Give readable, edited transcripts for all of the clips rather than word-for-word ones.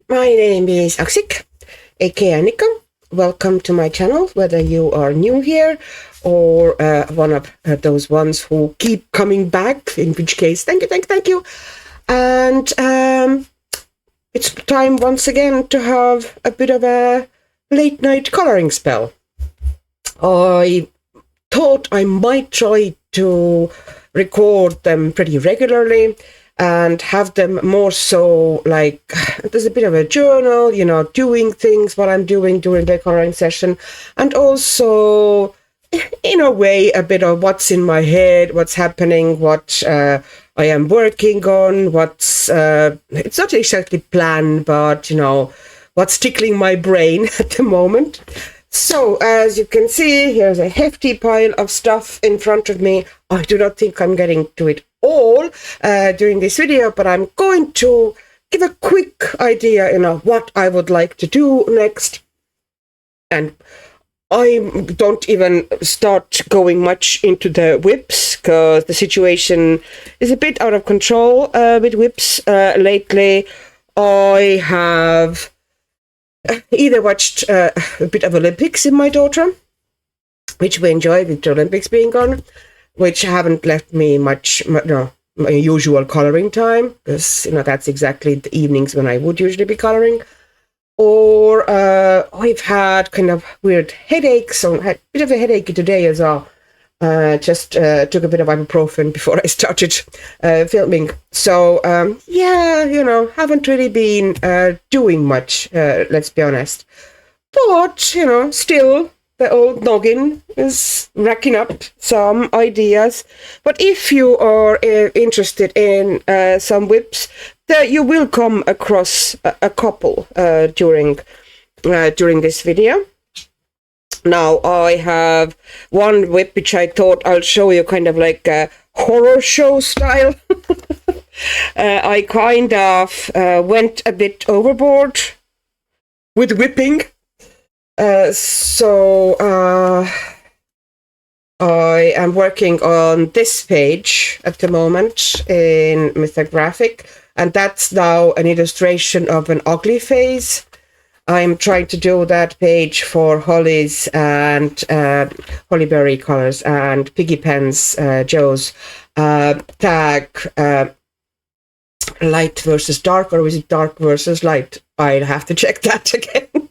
My name is Aksik, aka Annika. Welcome to my channel, whether you are new here or one of those ones who keep coming back, in which case, thank you. And it's time once again to have a bit of a late night coloring spell. I thought I might try to record them pretty regularly and have them more so like there's a bit of a journal, doing things, what I'm doing during the coloring session, and also in a way a bit of what's in my head, what's happening, what I am working on, what's it's not exactly planned, but what's tickling my brain at the moment. So, as you can see, here's a hefty pile of stuff in front of me. I do not think I'm getting to it all during this video, but I'm going to give a quick idea, what I would like to do next. And I don't even start going much into the whips, because the situation is a bit out of control with whips lately. I have either watched a bit of Olympics with my daughter, which we enjoy with the Olympics being on, which haven't left me much, my usual coloring time, because that's exactly the evenings when I would usually be coloring. Or I've had kind of weird headaches, so I had a bit of a headache today as well. Just took a bit of ibuprofen before I started filming. So, haven't really been doing much, let's be honest. But, still, the old noggin is racking up some ideas. But if you are interested in some whips, you will come across a couple during this video. Now, I have one whip which I thought I'll show you kind of like a horror show style. I kind of went a bit overboard with whipping. So I am working on this page at the moment in Mr. Graphic, and that's now an illustration of an ugly face. I'm trying to do that page for Holly's and Hollyberry colors and Piggy Pen's Joe's tag light versus dark, or is it dark versus light? I'll have to check that again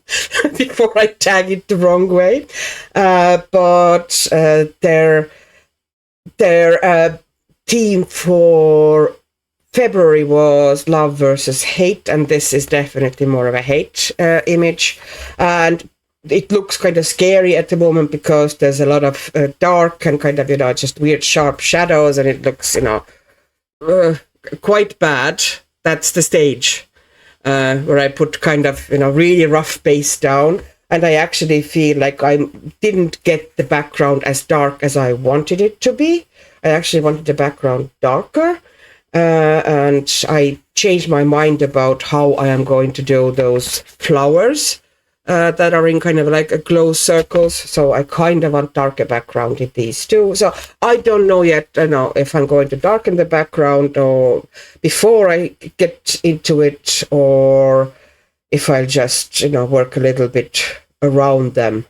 before I tag it the wrong way. But their theme for February was love versus hate, and this is definitely more of a hate image. And it looks kind of scary at the moment because there's a lot of dark and kind of, just weird sharp shadows, and it looks, quite bad. That's the stage where I put kind of, really rough base down. And I actually feel like I didn't get the background as dark as I wanted it to be. I actually wanted the background darker. And I changed my mind about how I am going to do those flowers that are in kind of like a glow circles. So I kind of want darker background in these two. So I don't know yet, if I'm going to darken the background or before I get into it, or if I'll just, work a little bit around them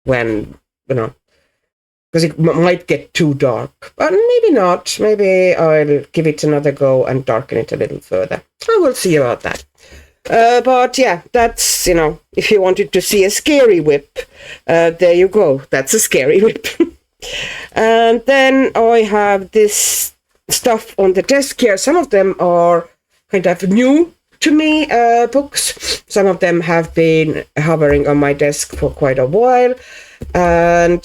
when, because it might get too dark, but maybe not. Maybe I'll give it another go and darken it a little further. I will see about that. But yeah, that's, if you wanted to see a scary whip, there you go. That's a scary whip. And then I have this stuff on the desk here. Some of them are kind of new to me books. Some of them have been hovering on my desk for quite a while. And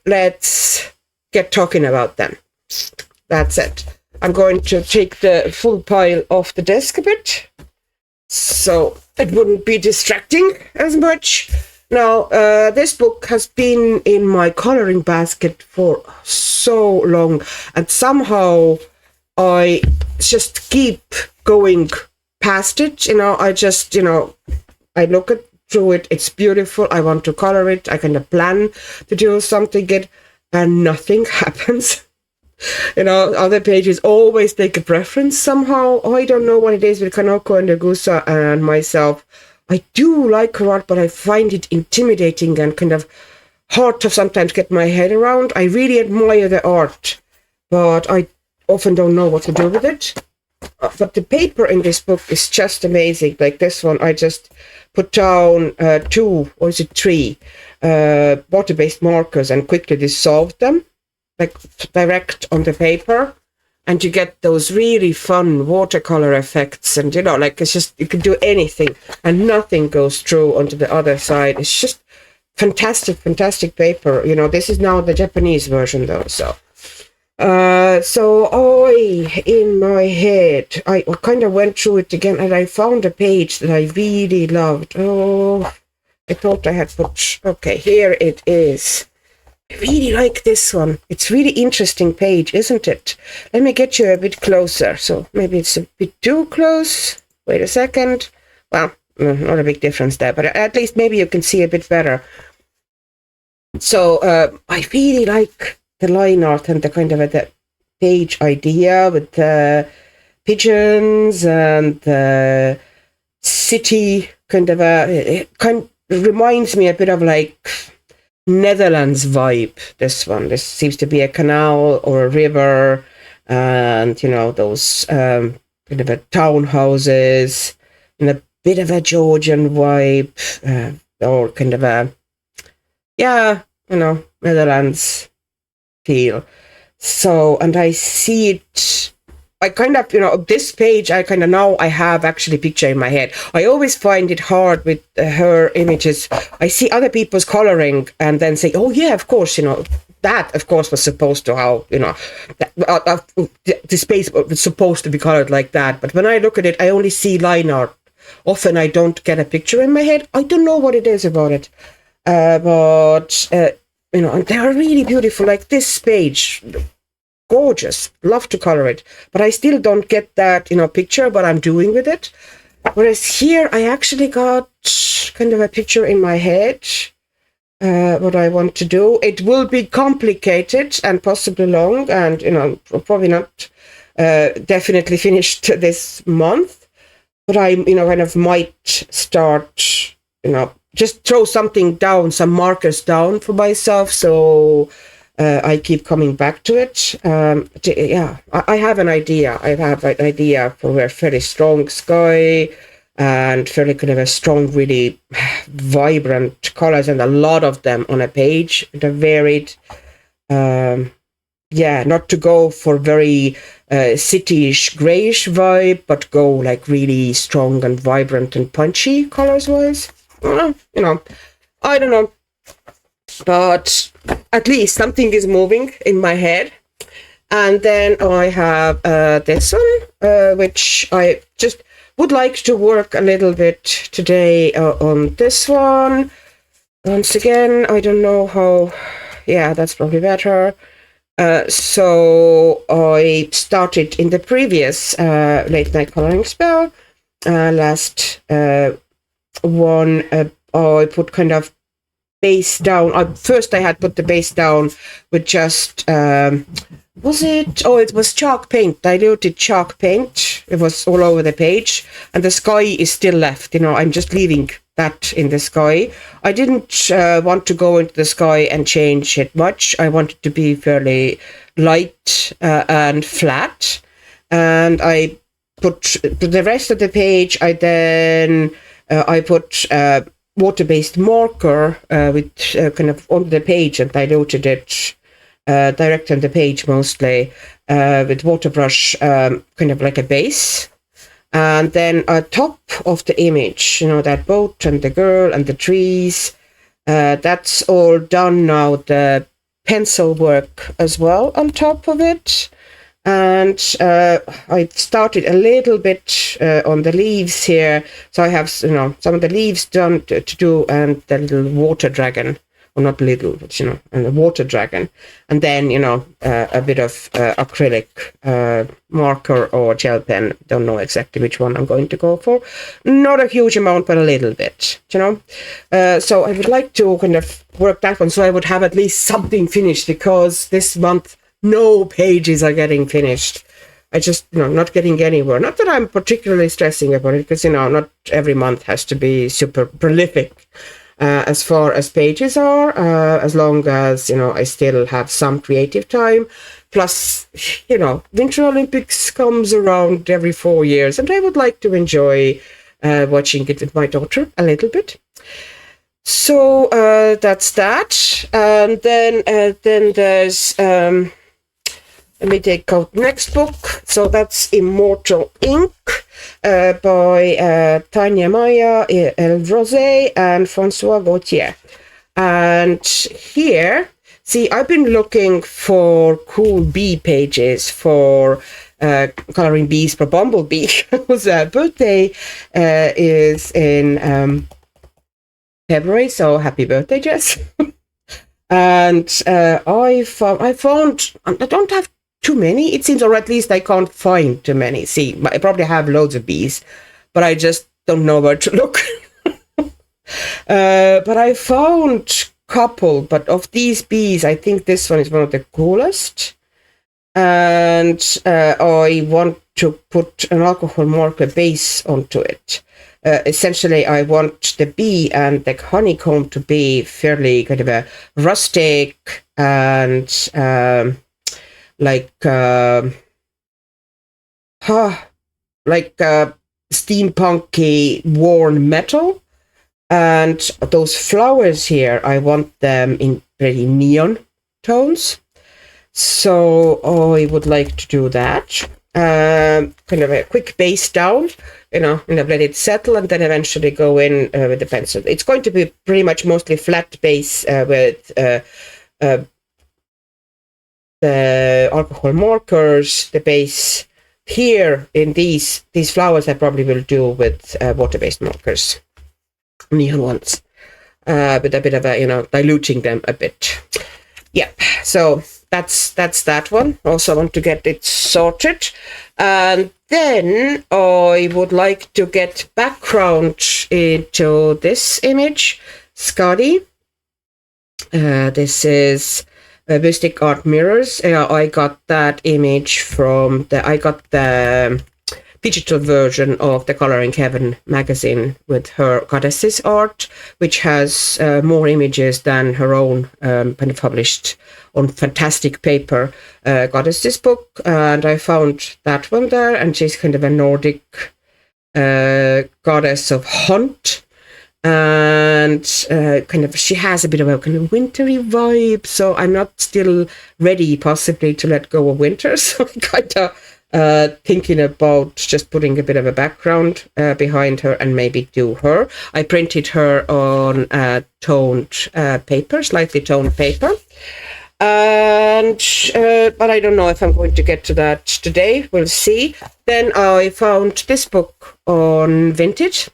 let's get talking about them. That's it. I'm going to take the full pile off the desk a bit, so it wouldn't be distracting as much. Now, this book has been in my coloring basket for so long, and somehow I just keep going past it. I just, I look through it, it's beautiful, I want to color it, I kind of plan to do something good, and nothing happens. You know, other pages always take a preference somehow. I don't know what it is with Kanoko and Agusa and myself. I do like her art, but I find it intimidating and kind of hard to sometimes get my head around. I really admire the art, but I often don't know what to do with it. But the paper in this book is just amazing. Like this one, I just put down 2, or is it 3, water-based markers and quickly dissolved them, like direct on the paper. And you get those really fun watercolor effects. And, you know, like it's just, you can do anything and nothing goes through onto the other side. It's just fantastic, fantastic paper. You know, this is now the Japanese version though, so. In my head, I kind of went through it again and I found a page that I really loved. Oh, I thought I had put, okay, here it is. I really like this one. It's really interesting page, isn't it? Let me get you a bit closer. So maybe it's a bit too close. Wait a second. Well, not a big difference there, but at least maybe you can see a bit better. So I really like the line art and the kind of the page idea with the pigeons and the city kind of it reminds me a bit of like Netherlands vibe. This seems to be a canal or a river, and you know those kind of a townhouses and a bit of a Georgian vibe, or kind of a Netherlands feel. So, and I see it, I kind of, this page, I kind of now I have actually picture in my head. I always find it hard with her images. I see other people's coloring and then say, oh yeah, of course, that of course was supposed to how, the space was supposed to be colored like that. But when I look at it, I only see line art. Often I don't get a picture in my head. I don't know what it is about it. But and they are really beautiful, like this page, gorgeous, love to color it, but I still don't get that, picture, what I'm doing with it. Whereas here, I actually got kind of a picture in my head, what I want to do. It will be complicated and possibly long, and, probably not definitely finished this month, but I, kind of might start, just throw something down, some markers down for myself, so I keep coming back to it. I have an idea. I have an idea for a fairly strong sky and fairly kind of a strong, really vibrant colors, and a lot of them on a page. They're varied. Not to go for very cityish, grayish vibe, but go like really strong and vibrant and punchy colors-wise. I don't know, but at least something is moving in my head. And then I have this one, which I just would like to work a little bit today on this one. Once again, I don't know how, that's probably better. So I started in the previous late night coloring spell, last one, I put kind of base down. First I had put the base down with just, it was chalk paint, diluted chalk paint. It was all over the page, and the sky is still left. I'm just leaving that in the sky. I didn't want to go into the sky and change it much. I wanted to be fairly light and flat, and I put the rest of the page. I put water-based marker with kind of on the page, and diluted it direct on the page mostly with water brush, kind of like a base. And then on top of the image, that boat and the girl and the trees, that's all done now. The pencil work as well on top of it. And I started a little bit on the leaves here. So I have, some of the leaves done to do, and the little water dragon, or not little, but, and the water dragon. And then, a bit of acrylic marker or gel pen. Don't know exactly which one I'm going to go for. Not a huge amount, but a little bit, So I would like to kind of work that one, so I would have at least something finished, because this month no pages are getting finished. I just, not getting anywhere. Not that I'm particularly stressing about it, because, not every month has to be super prolific as far as pages are, as long as, I still have some creative time. Plus, Winter Olympics comes around every 4 years, and I would like to enjoy watching it with my daughter a little bit. So that's that. And then there's... let me take out next book. So that's Immortal Ink by Tanya Maya, El Rosé, and Francois Gauthier. And here, see, I've been looking for cool bee pages for coloring bees for Bumblebee, whose birthday is in February. So happy birthday, Jess! And I found I don't have too many, it seems, or at least I can't find too many. See, I probably have loads of bees, but I just don't know where to look. But I found a couple, but of these bees, I think this one is one of the coolest. And I want to put an alcohol marker base onto it. Essentially, I want the bee and the honeycomb to be fairly kind of a rustic and steampunky worn metal. And those flowers here, I want them in pretty neon tones. So I would like to do that. Kind of a quick base down, and let it settle, and then eventually go in with the pencil. It's going to be pretty much mostly flat base with the alcohol markers. The base here in these flowers I probably will do with water-based markers, neon ones, with a bit of a, diluting them a bit. Yep, so that's that one. Also want to get it sorted. And then I would like to get background into this image, Scotty. This is Mystic Art Mirrors. I got that image from the digital version of the Coloring Heaven magazine with her goddesses art, which has more images than her own kind of published on fantastic paper goddesses book. And I found that one there, and she's kind of a Nordic goddess of hunt, and she has a bit of a kind of wintry vibe. So I'm not still ready possibly to let go of winter. So I'm kind of thinking about just putting a bit of a background behind her and maybe do her. I printed her on toned paper, slightly toned paper. And but I don't know if I'm going to get to that today. We'll see. Then I found this book on Vintage,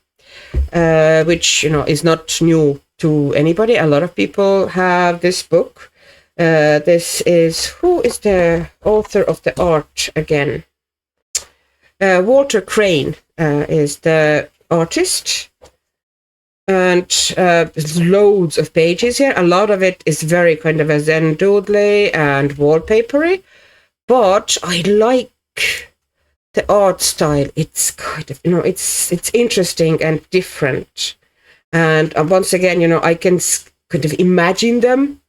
which is not new to anybody. A lot of people have this book. This is, who is the author of the art again? Walter Crane is the artist, and there's loads of pages here. A lot of it is very kind of a Zen doodly and wallpapery, but I like the art style. It's kind of, it's interesting and different. And once again, I can kind of imagine them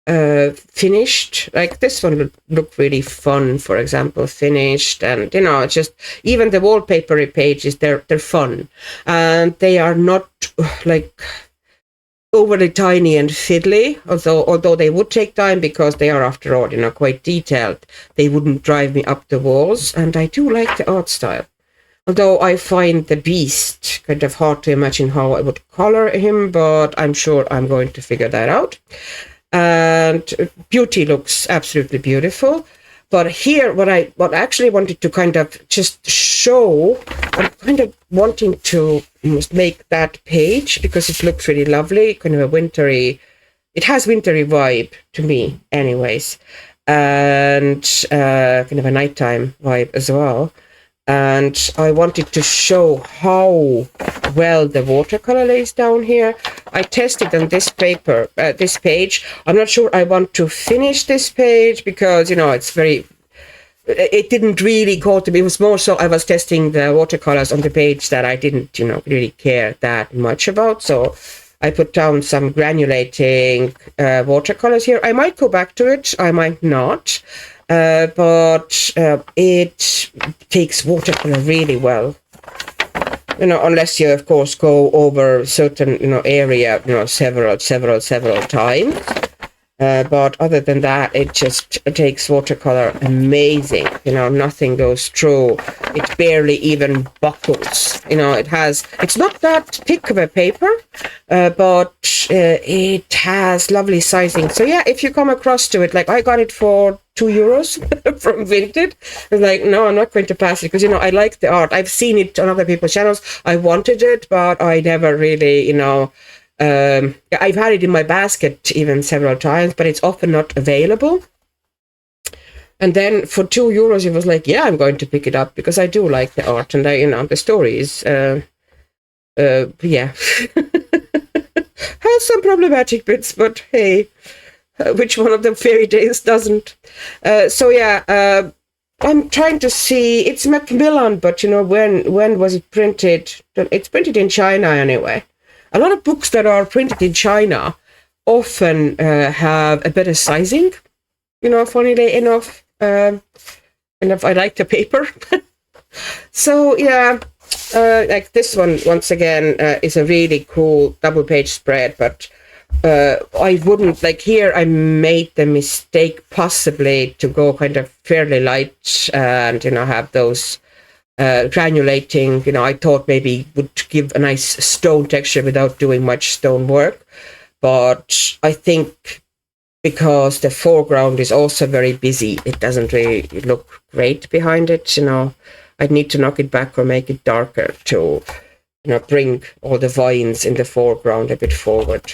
finished. Like this one would look really fun, for example, finished. And just even the wallpapery pages, they're fun, and they are not like overly tiny and fiddly, although they would take time because they are, after all, quite detailed. They wouldn't drive me up the walls, and I do like the art style. Although I find the beast kind of hard to imagine how I would color him, but I'm sure I'm going to figure that out. And beauty looks absolutely beautiful. But here, what I actually wanted to kind of just show, I'm kind of wanting to make that page because it looks really lovely, kind of a wintry, it has wintry vibe to me anyways, and kind of a nighttime vibe as well. and I wanted to show how well the watercolor lays down here. I tested on this paper, this page. I'm not sure I want to finish this page because, you know, it's very, it didn't really go to me. It was more so I was testing the watercolors on the page that I didn't, you know, really care that much about. So I put down some granulating watercolors here. I might go back to it, I might not. But it takes watercolor really well, you know, unless you of course go over certain, you know, area, you know, several times. But other than that, it takes watercolor amazing. You know, nothing goes through. It barely even buckles. You know, it's not that thick of a paper, but it has lovely sizing. So yeah, if you come across to it, like I got it for €2 from Vinted. I was like, no, I'm not going to pass it because, you know, I like the art. I've seen it on other people's channels. I wanted it, but I never really, you know, I've had it in my basket even several times, but it's often not available. And then for €2, it was like, yeah, I'm going to pick it up because I do like the art and you know, the stories. Yeah, has some problematic bits, but hey, which one of them fairy tales doesn't? So yeah, I'm trying to see. It's Macmillan, but you know, when was it printed? It's printed in China anyway. A lot of books that are printed in China often have a better sizing, you know, funnily enough. And if I like the paper. So, yeah, like this one, once again, is a really cool double page spread. But I wouldn't, like here, I made the mistake possibly to go kind of fairly light and, you know, have those granulating, you know, I thought maybe would give a nice stone texture without doing much stone work. But I think because the foreground is also very busy, it doesn't really look great behind it, you know. I'd need to knock it back or make it darker to, you know, bring all the vines in the foreground a bit forward.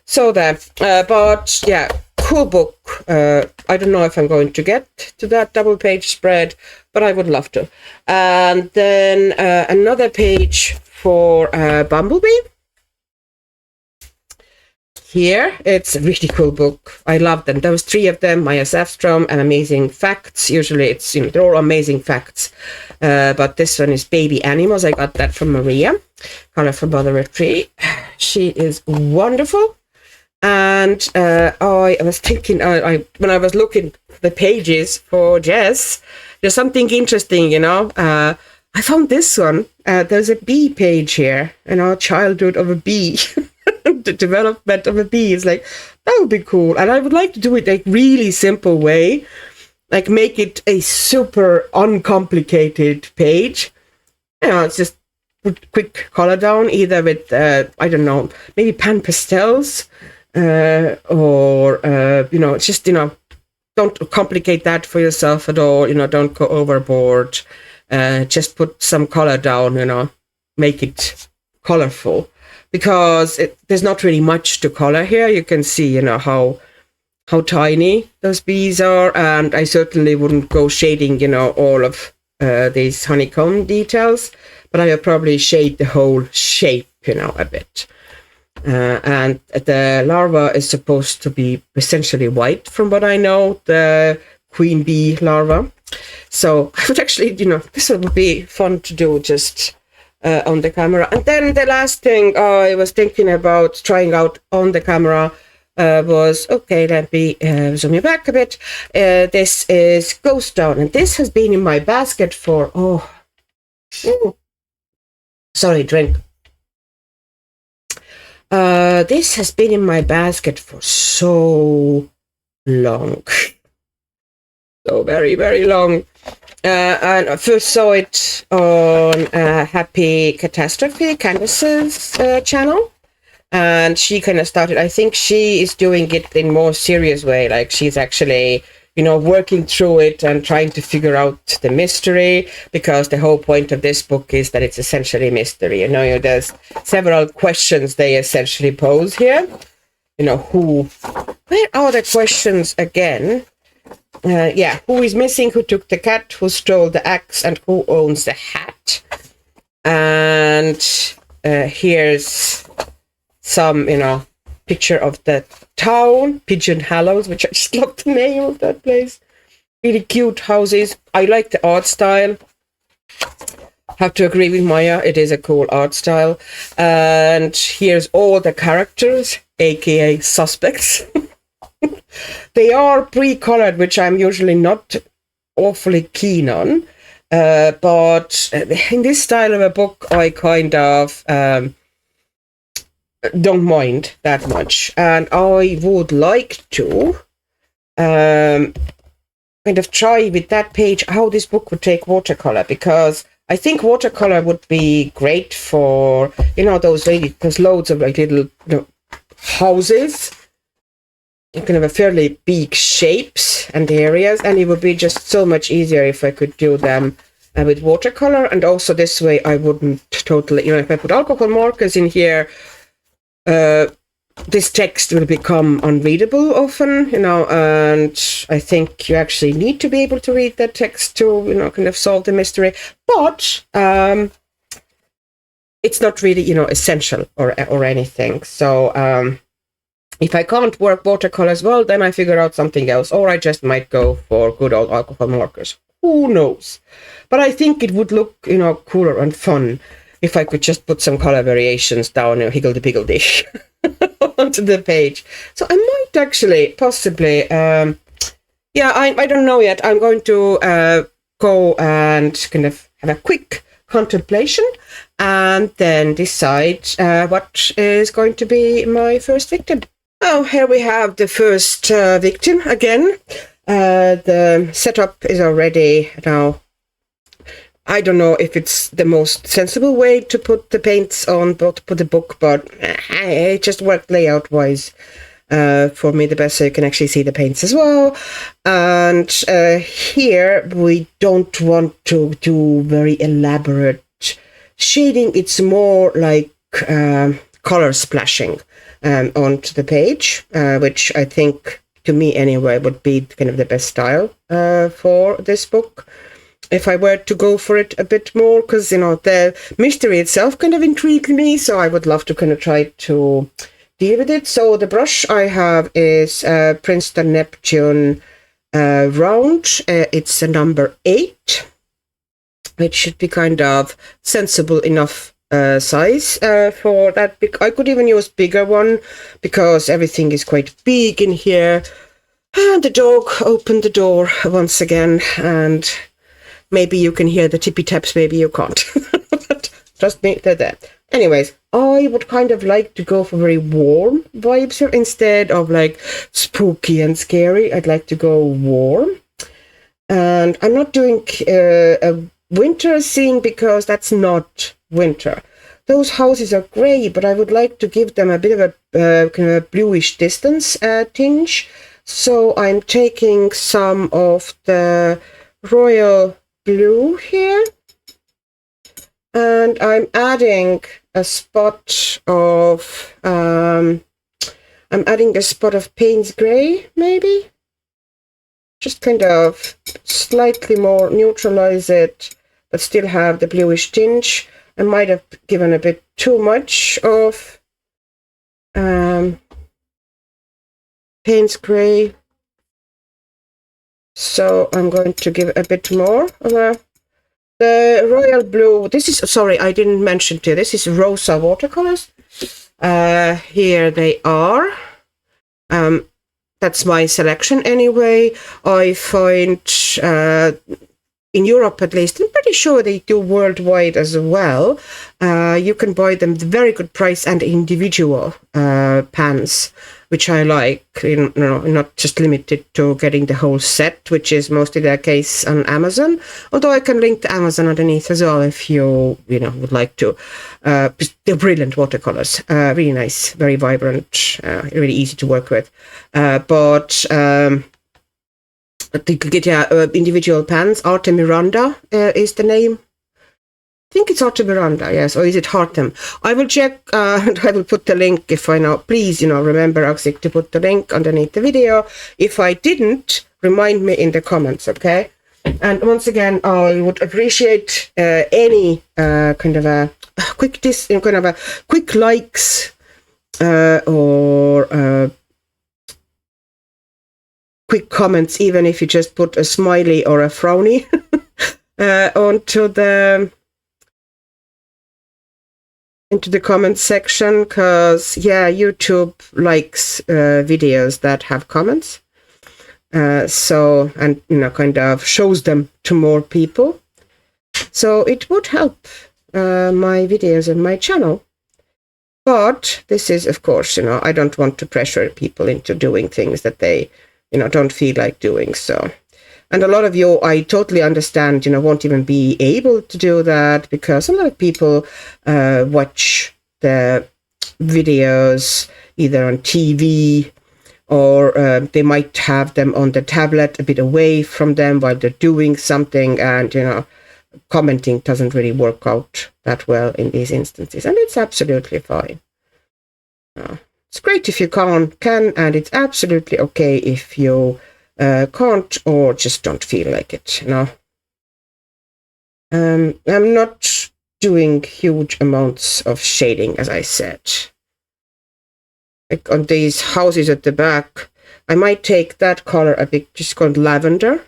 So that, but yeah, cool book. I don't know if I'm going to get to that double page spread, but I would love to. And then another page for Bumblebee. Here, it's a really cool book. I love them. There was 3 of them, Maya Safstrom and Amazing Facts. Usually it's, you know, they're all amazing facts. But this one is Baby Animals. I got that from Maria, Color from Mother Retreat. She is wonderful. And I was thinking, when I was looking at the pages for Jess, there's something interesting, you know. I found this one. There's a bee page here, you know, childhood of a bee. The development of a bee is like, that would be cool. And I would like to do it like really simple way, like make it a super uncomplicated page. You know, it's just put quick color down, either with, I don't know, maybe pan pastels, or, you know, it's just, you know, don't complicate that for yourself at all. You know, don't go overboard. Just put some color down, you know, make it colorful. Because there's not really much to color here. You can see, you know, how tiny those bees are. And I certainly wouldn't go shading, you know, all of these honeycomb details. But I will probably shade the whole shape, you know, a bit. And the larva is supposed to be essentially white, from what I know, the queen bee larva. So I would actually, you know, this would be fun to do just on the camera. And then the last thing I was thinking about trying out on the camera was, okay, let me zoom you back a bit. This is Ghost Town, and this has been in my basket for, sorry, drink. This has been in my basket for so long. So very, very long. And I first saw it on Happy Catastrophe, Candace's channel. And she kind of started, I think she is doing it in a more serious way. Like she's actually, you know, working through it and trying to figure out the mystery, because the whole point of this book is that it's essentially mystery. You know, there's several questions they essentially pose here. You know, where are the questions again? yeah, who is missing, who took the cat, who stole the axe, and who owns the hat. And here's some, picture of the town, Pigeon Hollows, which I just love the name of that place. Really cute houses. I like the art style. Have to agree with Maya, it is a cool art style. And here's all the characters, aka suspects. They are pre-colored, which I'm usually not awfully keen on. But in this style of a book, I kind of don't mind that much. And I would like to kind of try with that page how this book would take watercolor, because I think watercolor would be great for, those loads of like little houses, kind of a fairly big shapes and areas, and it would be just so much easier if I could do them with watercolor. And also this way I wouldn't totally, if I put alcohol markers in here, this text will become unreadable often, and I think you actually need to be able to read that text to, kind of solve the mystery. But it's not really, essential or anything. So if I can't work watercolors well, then I figure out something else, or I just might go for good old alcohol markers. Who knows? But I think it would look, cooler and fun if I could just put some color variations down, higgledy-piggledy onto the page. So I might actually, possibly, I don't know yet. I'm going to go and kind of have a quick contemplation and then decide what is going to be my first victim. Oh, here we have the first victim again. The setup is already now, I don't know if it's the most sensible way to put the paints on, but put the book, but it just worked layout wise for me the best, so you can actually see the paints as well. And here we don't want to do very elaborate shading. It's more like color splashing onto the page, which I think, to me anyway, would be kind of the best style for this book if I were to go for it a bit more, because the mystery itself kind of intrigued me, so I would love to kind of try to deal with it. So the brush I have is Princeton Neptune round. It's a number 8, which should be kind of sensible enough size for that. I could even use bigger one because everything is quite big in here. And the dog opened the door once again, and maybe you can hear the tippy taps, maybe you can't. But trust me, they're there. Anyways, I would kind of like to go for very warm vibes here instead of like spooky and scary. I'd like to go warm. And I'm not doing a winter scene because that's not winter. Those houses are grey, but I would like to give them a bit of a kind of a bluish distance tinge. So I'm taking some of the royal blue here, and I'm adding a spot of Payne's grey, maybe. Just kind of slightly more neutralize it, but still have the bluish tinge. I might have given a bit too much of Payne's grey, so I'm going to give a bit more of the royal blue. This is, sorry, I didn't mention to you, this is Rosa watercolors. Here they are. That's my selection anyway. I find in Europe, at least, I'm pretty sure they do worldwide as well. You can buy them at a very good price and individual pans, which I like, not just limited to getting the whole set, which is mostly the case on Amazon. Although I can link to Amazon underneath as well if you, would like to. They're brilliant watercolors, really nice, very vibrant, really easy to work with. But you could get individual pans. Arte Miranda is the name. I think it's Arte Miranda, yes, or is it Hartem? I will check, and I will put the link if I know. Please, remember, Aksik, to put the link underneath the video. If I didn't, remind me in the comments, okay? And once again, I would appreciate any kind of a quick likes or quick comments, even if you just put a smiley or a frowny into the comment section, because yeah, YouTube likes videos that have comments, so, and kind of shows them to more people, so it would help my videos and my channel. But this is, of course, I don't want to pressure people into doing things that they don't feel like doing. So, and a lot of you, I totally understand, won't even be able to do that, because a lot of people watch the videos either on TV, or they might have them on the tablet a bit away from them while they're doing something, and commenting doesn't really work out that well in these instances, and it's absolutely fine. It's great if you can, and it's absolutely okay if you can't or just don't feel like it. I'm not doing huge amounts of shading, as I said. Like on these houses at the back, I might take that color a bit, just called lavender,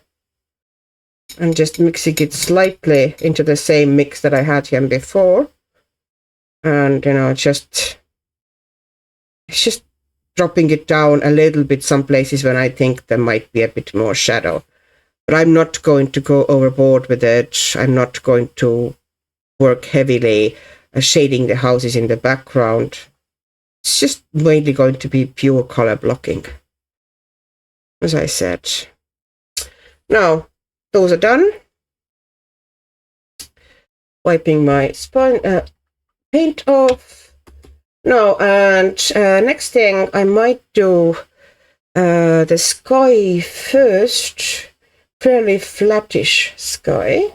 and just mixing it slightly into the same mix that I had here before, and just dropping it down a little bit some places when I think there might be a bit more shadow. But I'm not going to go overboard with it. I'm not going to work heavily shading the houses in the background. It's just mainly going to be pure color blocking, as I said. Now, those are done. Wiping my paint off. No, and next thing I might do the sky first, fairly flattish sky,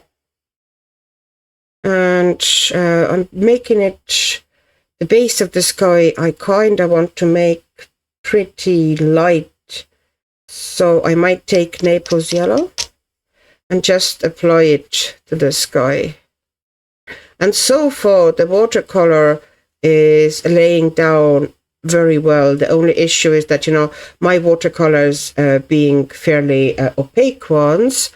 and I'm making it, the base of the sky I kind of want to make pretty light, so I might take Naples yellow and just apply it to the sky. And so far the watercolor is laying down very well. The only issue is that, my watercolors being fairly opaque ones,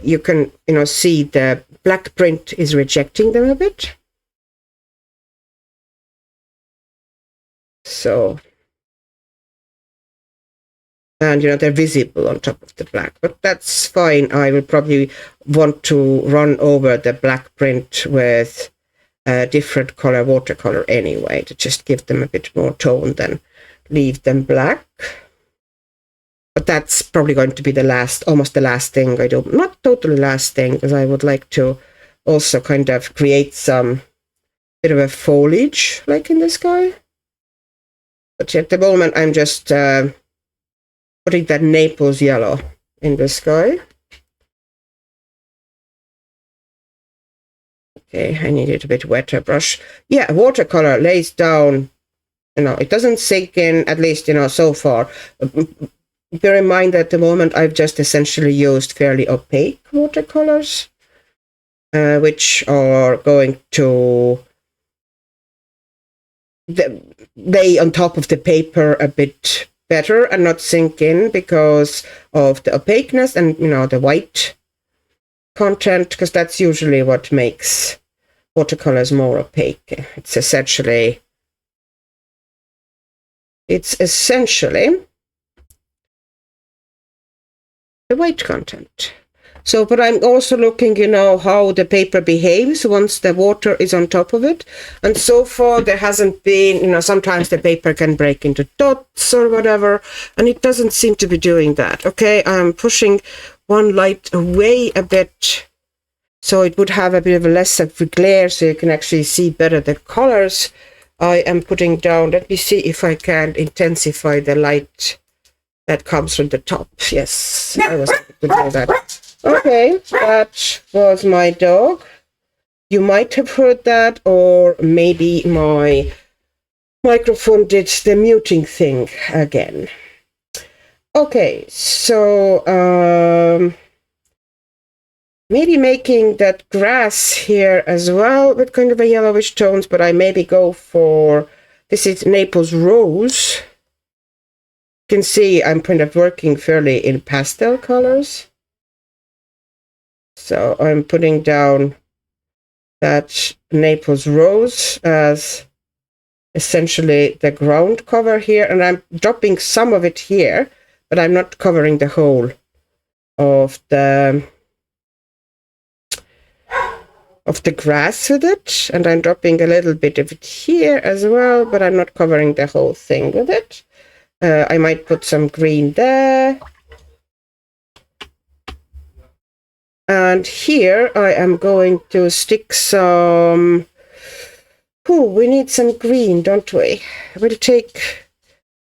you can, see the black print is rejecting them a bit. So, and, they're visible on top of the black, but that's fine. I will probably want to run over the black print with different color watercolor anyway, to just give them a bit more tone than leave them black. But that's probably going to be almost the last thing I do. Not totally last thing, because I would like to also kind of create some bit of a foliage like in the sky. But at the moment I'm just putting that Naples yellow in the sky. Okay, I need it a bit wetter brush. Yeah, watercolor lays down, it doesn't sink in, at least, so far. Bear in mind that at the moment I've just essentially used fairly opaque watercolors, which are going to lay on top of the paper a bit better and not sink in because of the opaqueness and, the white content, because that's usually what makes watercolors more opaque. It's essentially the white content. So, but I'm also looking, how the paper behaves once the water is on top of it. And so far there hasn't been, sometimes the paper can break into dots or whatever, and it doesn't seem to be doing that. Okay, I'm pushing one light away a bit, so it would have a bit of a less of a glare, so you can actually see better the colors. I am putting down, let me see if I can intensify the light that comes from the top. Yes, I was able to do that. Okay, that was my dog. You might have heard that, or maybe my microphone did the muting thing again. Okay, so maybe making that grass here as well with kind of a yellowish tones, but I maybe go for, this is Naples Rose. You can see I'm kind of working fairly in pastel colors. So I'm putting down that Naples Rose as essentially the ground cover here, and I'm dropping some of it here, but I'm not covering the whole of the grass with it, and I'm dropping a little bit of it here as well, but I'm not covering the whole thing with it. I might put some green there. And here I am going to stick some, we need some green, don't we? We'll take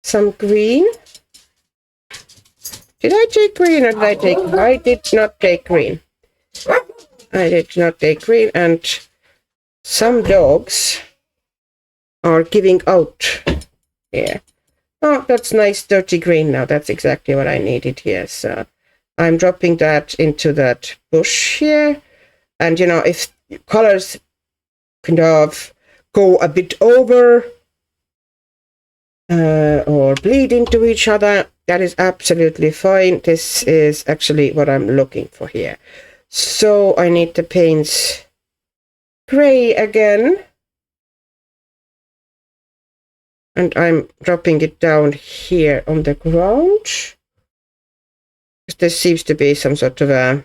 some green. Did I take green or did I take, I did not take green. I did not take green, and some dogs are giving out here. Oh, that's nice dirty green now. That's exactly what I needed here. So I'm dropping that into that bush here. And, you know, if colors kind of go a bit over or bleed into each other, that is absolutely fine. This is actually what I'm looking for here. So I need the paints gray again. And I'm dropping it down here on the ground. There seems to be some sort of a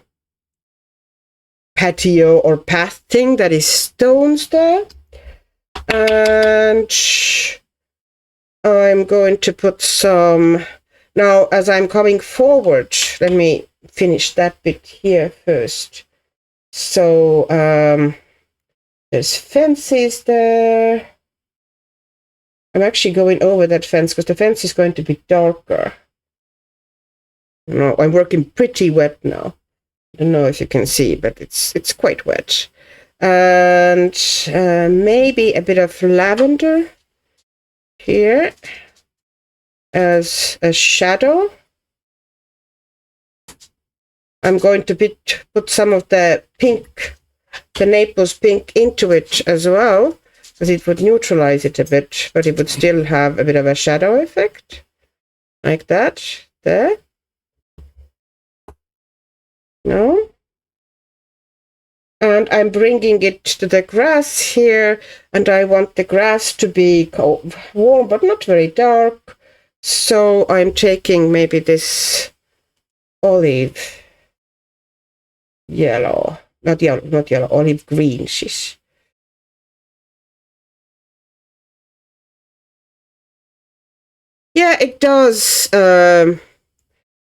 patio or path thing that is stones there. And I'm going to put some, now as I'm coming forward, let me finish that bit here first. So there's fences there. I'm actually going over that fence because the fence is going to be darker. No, I'm working pretty wet now. I don't know if you can see, but it's quite wet. And maybe a bit of lavender here as a shadow. I'm going to put some of the pink, the Naples pink, into it as well, because it would neutralize it a bit, but it would still have a bit of a shadow effect, like that, there. No? And I'm bringing it to the grass here, and I want the grass to be warm, but not very dark. So I'm taking maybe this olive yellow, not yellow, olive green. Sheesh. Yeah, it does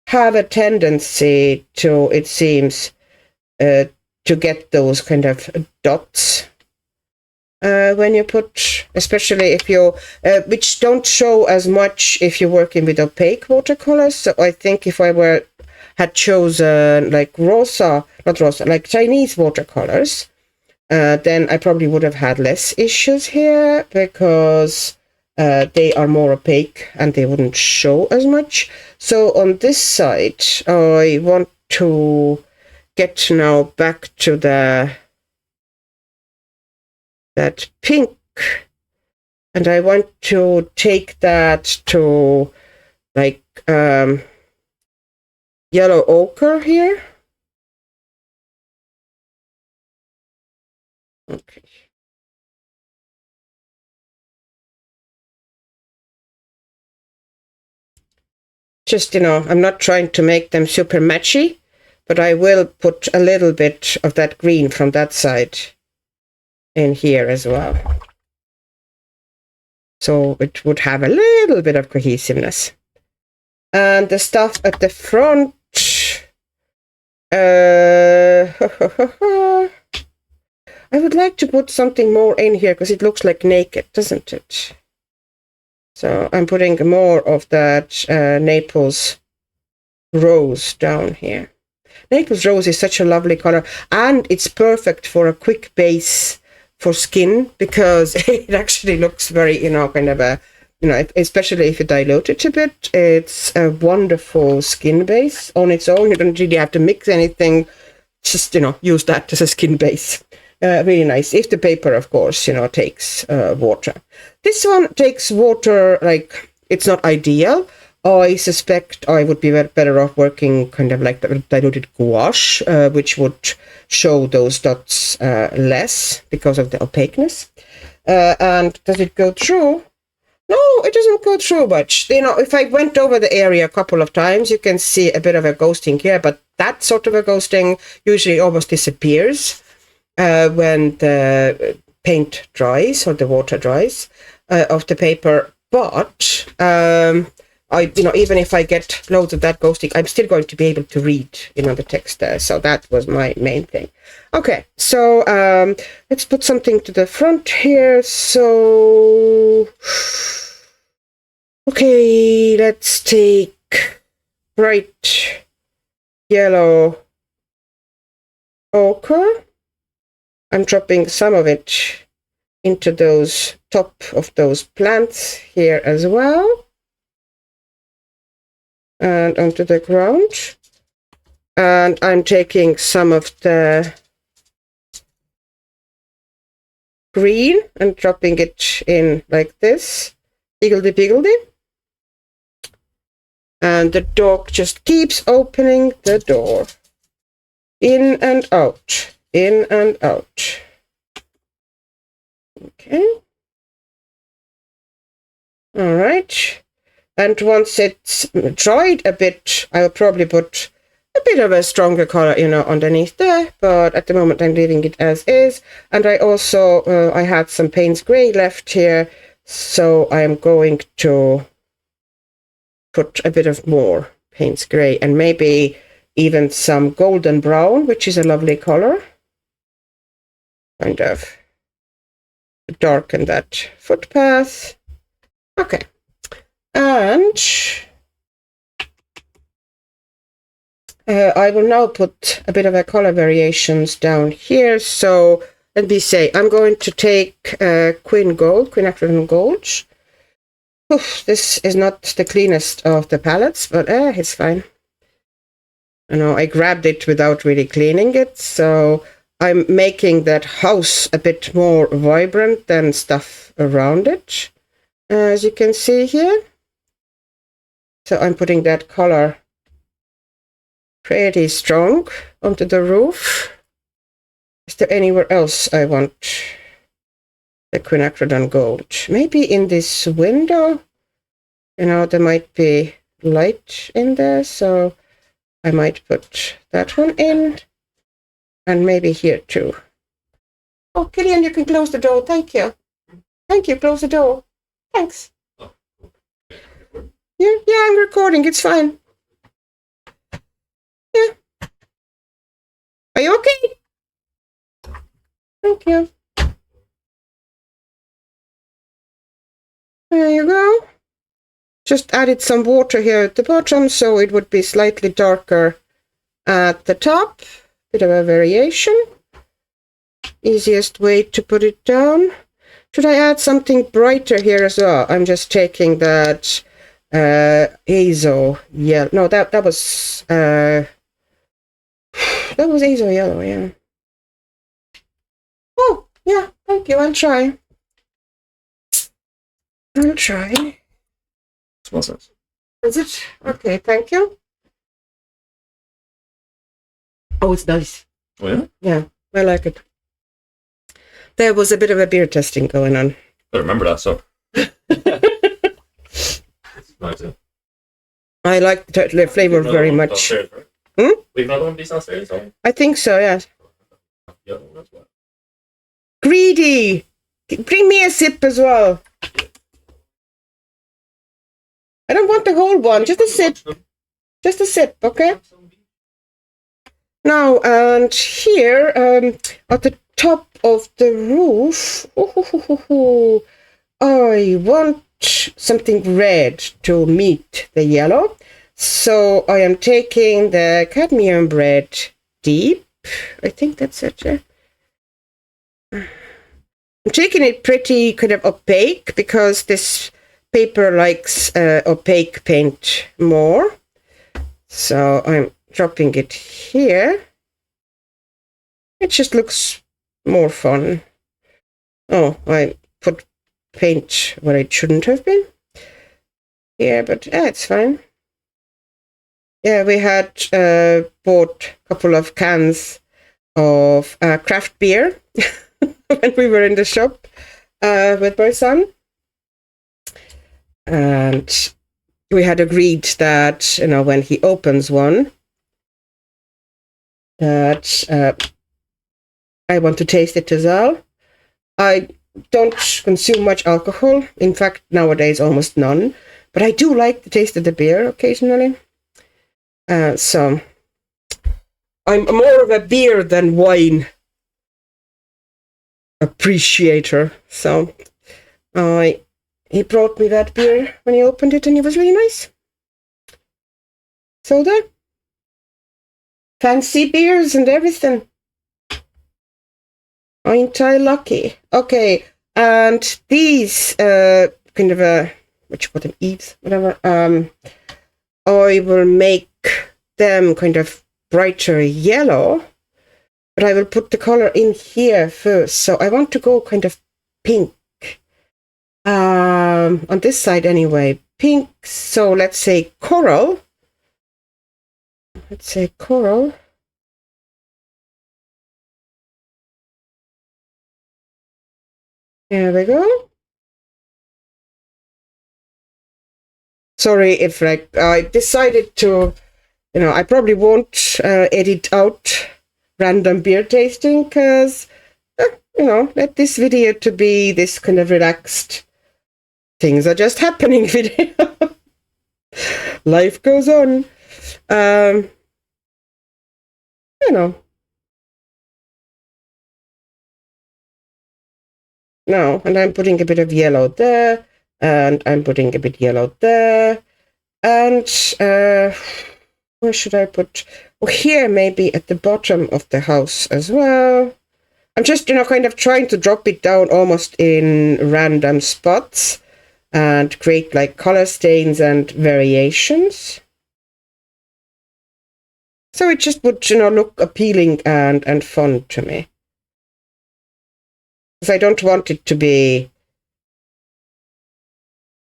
have a tendency to, it seems, to get those kind of dots when you put, especially if you, which don't show as much if you're working with opaque watercolors. So I think if I had chosen like like Chinese watercolors, then I probably would have had less issues here because they are more opaque and they wouldn't show as much. So on this side, I want to get now back to that pink, and I want to take that to like yellow ochre here. Okay. Just, you know, I'm not trying to make them super matchy, but I will put a little bit of that green from that side in here as well. So it would have a little bit of cohesiveness. And the stuff at the front, I would like to put something more in here because it looks like naked, doesn't it? So I'm putting more of that Naples Rose down here. Naples Rose is such a lovely color, and it's perfect for a quick base for skin because it actually looks very, you know, kind of a you know, especially if you dilute it a bit, it's a wonderful skin base on its own. You don't really have to mix anything. Just, you know, use that as a skin base. Really nice. If the paper, of course, you know, takes water. This one takes water, like, it's not ideal. I suspect I would be better off working kind of like diluted gouache, which would show those dots less because of the opaqueness. And does it go through? No, it doesn't go through much. You know, if I went over the area a couple of times, you can see a bit of a ghosting here, but that sort of a ghosting usually almost disappears when the paint dries or the water dries of the paper. But you know, even if I get loads of that ghosting, I'm still going to be able to read, you know, the text there. So that was my main thing. Okay, so let's put something to the front here. So, okay, let's take bright yellow ochre. I'm dropping some of it into those top of those plants here as well. And onto the ground. And I'm taking some of the green and dropping it in like this. Higgledy-piggledy. And the dog just keeps opening the door. In and out. In and out. Okay. All right. And once it's dried a bit, I'll probably put a bit of a stronger color, you know, underneath there. But at the moment, I'm leaving it as is. And I also, I had some Payne's Gray left here. So I'm going to put a bit of more Payne's Gray and maybe even some golden brown, which is a lovely color. Kind of darken that footpath. Okay. And I will now put a bit of a color variations down here. So let me say, I'm going to take Queen Acridine Gold. Oof, this is not the cleanest of the palettes, but it's fine. You know, I grabbed it without really cleaning it, so I'm making that house a bit more vibrant than stuff around it, as you can see here. So I'm putting that color pretty strong onto the roof. Is there anywhere else I want the quinacridone gold? Maybe in this window, you know, there might be light in there, so I might put that one in, and maybe here too. Oh, Killian, you can close the door. Thank you. Thank you. Close the door. Thanks. Yeah, I'm recording. It's fine. Yeah. Are you okay? Thank you. There you go. Just added some water here at the bottom, so it would be slightly darker at the top. Bit of a variation. Easiest way to put it down. Should I add something brighter here as well? I'm just taking that azo yellow. No, that was azo yellow, yeah. Oh, yeah, thank you. I'll try. Smells nice. Is it? Okay, thank you. Oh, it's nice. Oh, yeah? Yeah, I like it. There was a bit of a beer testing going on. I remember that, so. Nice, yeah. I like the flavor very much. Right? We've another one of these downstairs, don't we? I think so, yes. Yeah, that's what. Greedy! Bring me a sip as well. I don't want the whole one, just a sip. Just a sip, okay? Now, and here, at the top of the roof, I want something red to meet the yellow. So I am taking the cadmium red deep. I think that's it, yeah. I'm taking it pretty kind of opaque because this paper likes opaque paint more. So I'm dropping it here. It just looks more fun. Oh, I put paint where it shouldn't have been. Yeah, but it's fine. Yeah, we had bought a couple of cans of craft beer when we were in the shop with my son. And we had agreed that, you know, when he opens one, that I want to taste it as well. I don't consume much alcohol. In fact, nowadays, almost none. But I do like the taste of the beer occasionally. So I'm more of a beer than wine appreciator. So he brought me that beer when he opened it, and it was really nice. So there. Fancy beers and everything. Ain't I lucky? Okay, and these kind of what you call them, eaves, whatever. I will make them kind of brighter yellow, but I will put the color in here first. So I want to go kind of pink. On this side anyway, pink. So let's say coral. Let's say coral. There we go. Sorry if I decided to, you know, I probably won't edit out random beer tasting because, you know, let this video to be this kind of relaxed things are just happening video. Life goes on. You know. No, and I'm putting a bit of yellow there, and I'm putting a bit yellow there, and where should I put? Oh, here maybe at the bottom of the house as well. I'm just, you know, kind of trying to drop it down almost in random spots and create like color stains and variations. So it just would, you know, look appealing and fun to me. Because I don't want it to be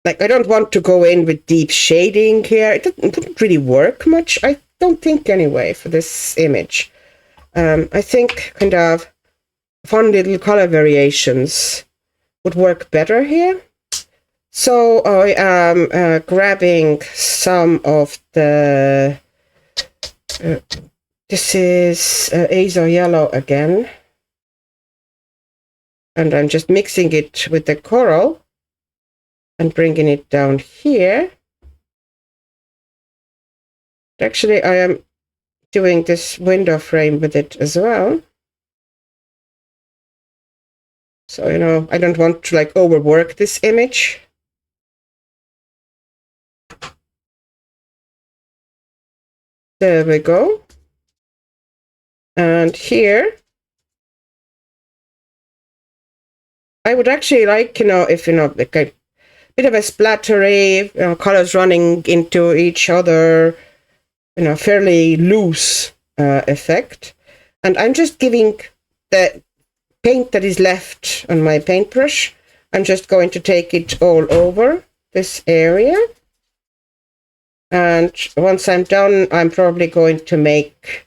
like, I don't want to go in with deep shading here. It wouldn't really work much, I don't think, anyway, for this image. I think kind of fun little color variations would work better here. So I am grabbing some of the, this is Azo Yellow again. And I'm just mixing it with the coral and bringing it down here. Actually, I am doing this window frame with it as well. So, you know, I don't want to like overwork this image. There we go. And here, I would actually like, you know, if, you know, like a bit of a splattery, you know, colors running into each other, you know, fairly loose effect. And I'm just giving the paint that is left on my paintbrush, I'm just going to take it all over this area. And once I'm done, I'm probably going to make...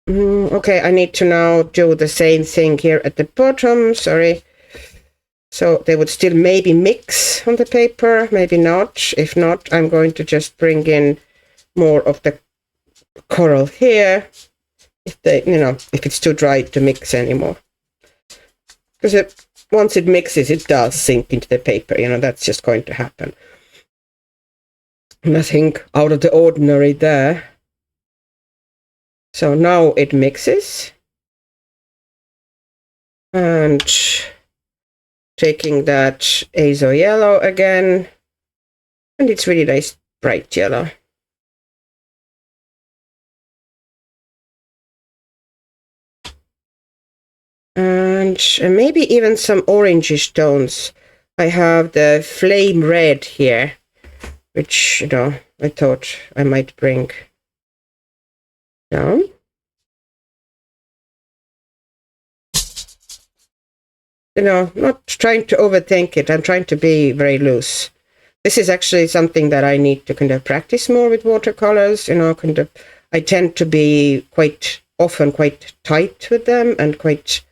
okay, I need to now do the same thing here at the bottom, sorry. So they would still maybe mix on the paper, maybe not. If not, I'm going to just bring in more of the coral here. If they, you know, if it's too dry to mix anymore. Because once it mixes, it does sink into the paper, you know, that's just going to happen. Nothing out of the ordinary there. So now it mixes. And taking that Azo Yellow again. And it's really nice bright yellow. And maybe even some orangish tones I have the flame red here, which, you know, I thought I might bring down. You know, not trying to overthink it. I'm trying to be very loose. This is actually something that I need to kind of practice more with watercolors. You know, kind of, I tend to be quite often quite tight with them and quite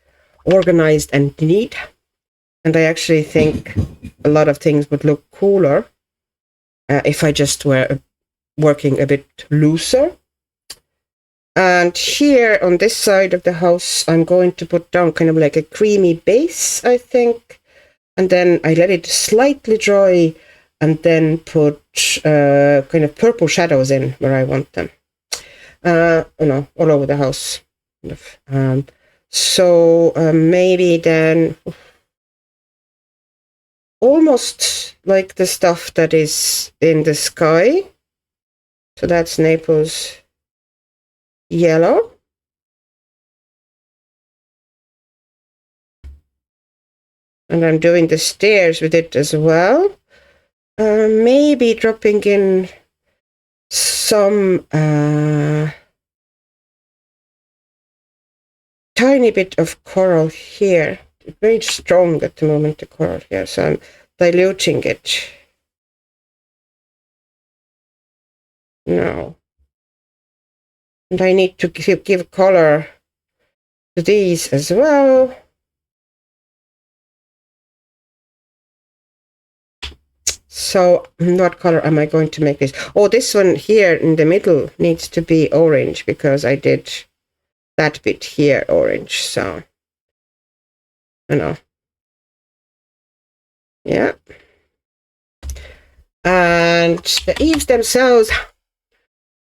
organized and neat. And I actually think a lot of things would look cooler if I just were working a bit looser. And here on this side of the house, I'm going to put down kind of like a creamy base, I think. And then I let it slightly dry and then put kind of purple shadows in where I want them. You know, all over the house. So maybe then almost like the stuff that is in the sky. So that's Naples yellow. And I'm doing the stairs with it as well. Maybe dropping in some tiny bit of coral here. It's very strong at the moment, the coral here, so I'm diluting it. Now. And I need to give color to these as well. So what color am I going to make this? Oh, this one here in the middle needs to be orange because I did that bit here orange. So, you know. Yeah. And the eaves themselves,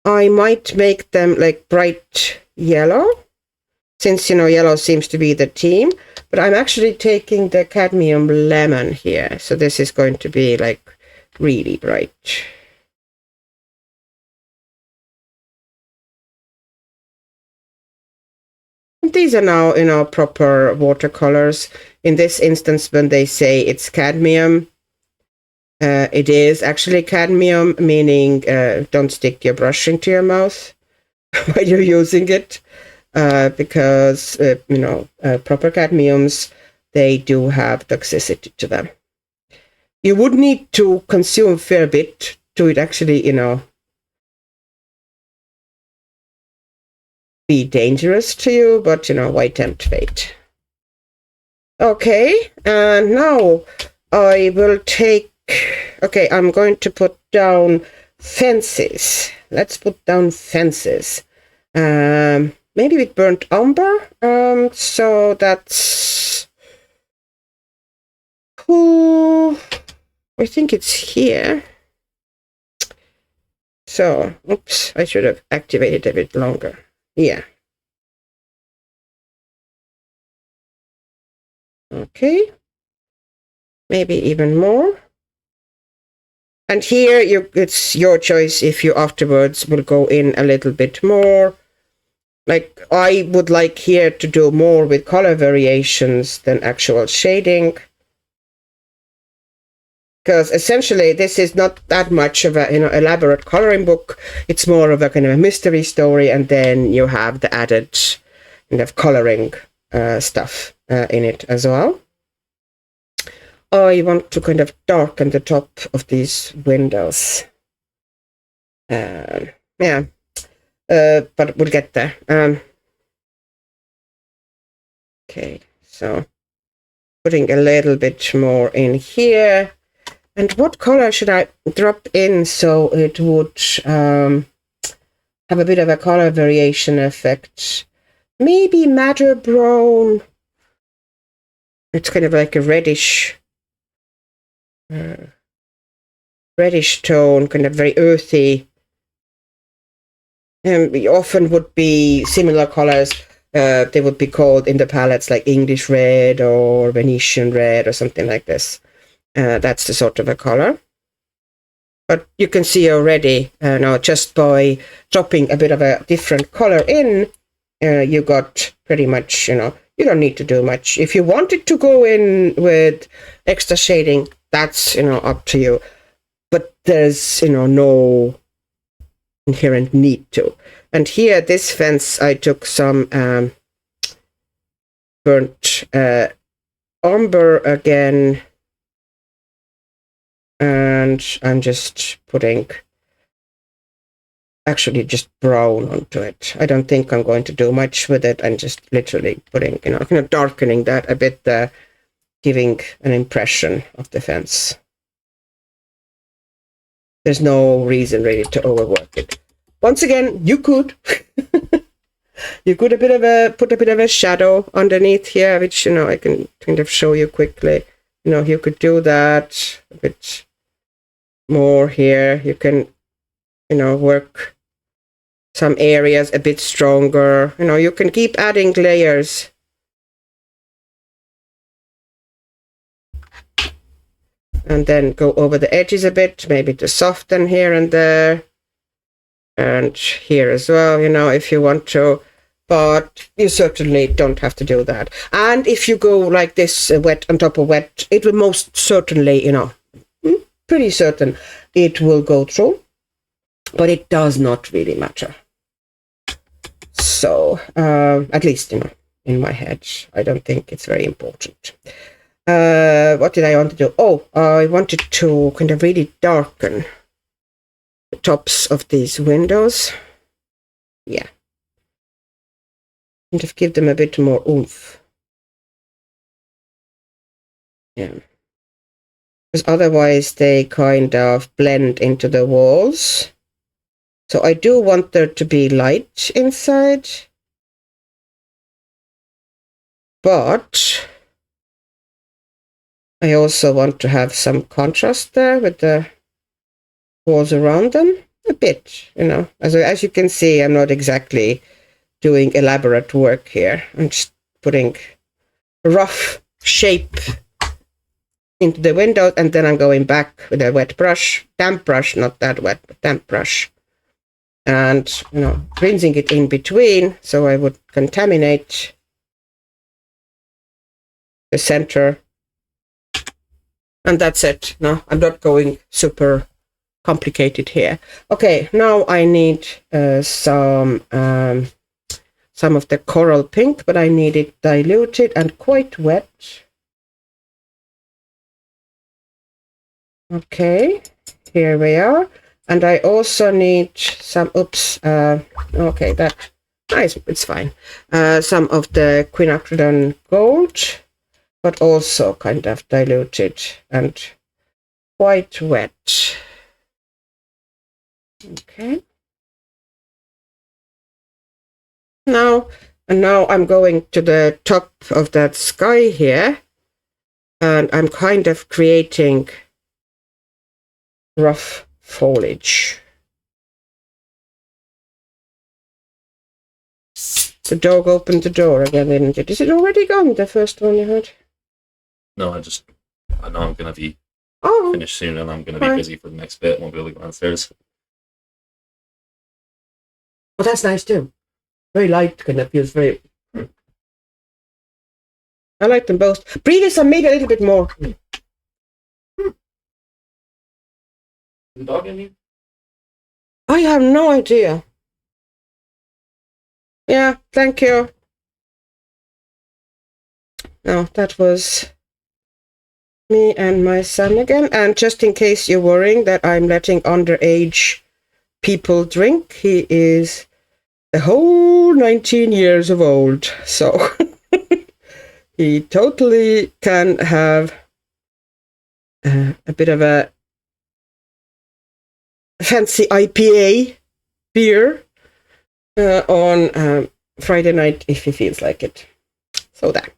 I might make them like bright yellow, since, you know, yellow seems to be the theme. But I'm actually taking the cadmium lemon here. So this is going to be like really bright. These are now, you know, proper watercolors. In this instance, when they say it's cadmium, it is actually cadmium, meaning don't stick your brush into your mouth while you're using it, because, you know, proper cadmiums, they do have toxicity to them. You would need to consume a fair bit to it actually, you know, be dangerous to you, but, you know, why tempt fate? Okay, and now I will take, okay, I'm going to put down fences. Let's put down fences. Maybe with burnt umber. So that's, I think it's here. So, oops, I should have activated a bit longer. Yeah. Okay. Maybe even more. And here it's your choice if you afterwards will go in a little bit more. Like, I would like here to do more with color variations than actual shading. Because essentially this is not that much of a, you know, elaborate coloring book. It's more of a kind of a mystery story, and then you have the added kind of coloring stuff in it as well. I want to kind of darken the top of these windows. Yeah, but we'll get there. Okay, so putting a little bit more in here. And what color should I drop in so it would have a bit of a color variation effect? Maybe madder brown. It's kind of like a reddish tone, kind of very earthy. Often would be similar colors. They would be called in the palettes like English red or Venetian red or something like this. That's the sort of a color. But you can see already now, just by dropping a bit of a different color in, you got pretty much, you know, You don't need to do much. If you wanted to go in with extra shading, that's, up to you. But there's, no inherent need to. And here, this fence, I took some burnt umber again. And I'm just putting actually just brown onto it. I don't think I'm going to do much with it. I'm just literally putting, kind of darkening that a bit, giving an impression of the fence. There's no reason really to overwork it. Once again, you could. You could put a bit of a shadow underneath here, which, I can kind of show you quickly. You could do that a bit more here. You can, work some areas a bit stronger. You can keep adding layers. And then go over the edges a bit, maybe to soften here and there. And here as well, if you want to. But you certainly don't have to do that. And if you go like this, wet on top of wet, it will most certainly, pretty certain it will go through. But it does not really matter. So, at least, in my head, I don't think it's very important. What did I want to do? Oh, I wanted to kind of really darken the tops of these windows. Yeah. Kind of give them a bit more oomph. Yeah. Because otherwise they kind of blend into the walls. So I do want there to be light inside. But I also want to have some contrast there with the walls around them. A bit, As you can see, I'm not exactly doing elaborate work here. I'm just putting a rough shape into the window, and then I'm going back with a wet brush, damp brush, not that wet, but damp brush. And, rinsing it in between, so I would contaminate the center. And that's it. No, I'm not going super complicated here. Okay, now I need some of the coral pink, but I need it diluted and quite wet. Okay, here we are. And I also need some, okay, that, nice, it's fine. Some of the quinacridone gold, but also kind of diluted and quite wet. Okay. Now I'm going to the top of that sky here, and I'm kind of creating rough foliage. The dog opened the door again, didn't it? Is it already gone, the first one you had? No, I know I'm going to be Oh, finished soon, and I'm going to be busy for the next bit. Won't be able to go downstairs. well, that's nice too. Very light, kind of feels very. I like them both. Previous are maybe a little bit more. The dog in you? I have no idea. Yeah, thank you. No, that was me and my son again. And just in case you're worrying that I'm letting underage people drink, he is a whole 19 years of old. So he totally can have a bit of a fancy IPA beer on Friday night if he feels like it. So that.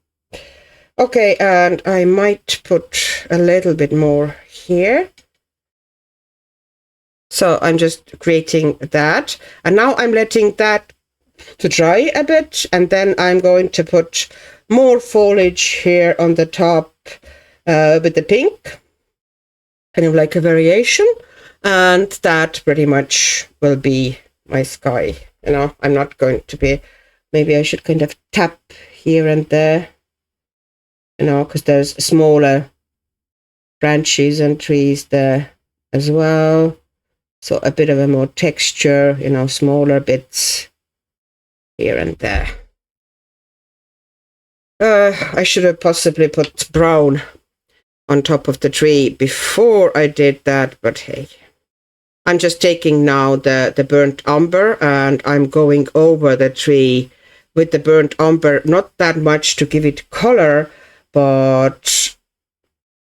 Okay, and I might put a little bit more here. So I'm just creating that. And now I'm letting that to dry a bit. And then I'm going to put more foliage here on the top with the pink. Kind of like a variation. And that pretty much will be my sky. I'm not going to be... Maybe I should kind of tap here and there, you know, because there's smaller branches and trees there as well. So a bit of a more texture, you know, smaller bits here and there. I should have possibly put brown on top of the tree before I did that, but hey. I'm just taking now the burnt umber and I'm going over the tree with the burnt umber, not that much to give it color, but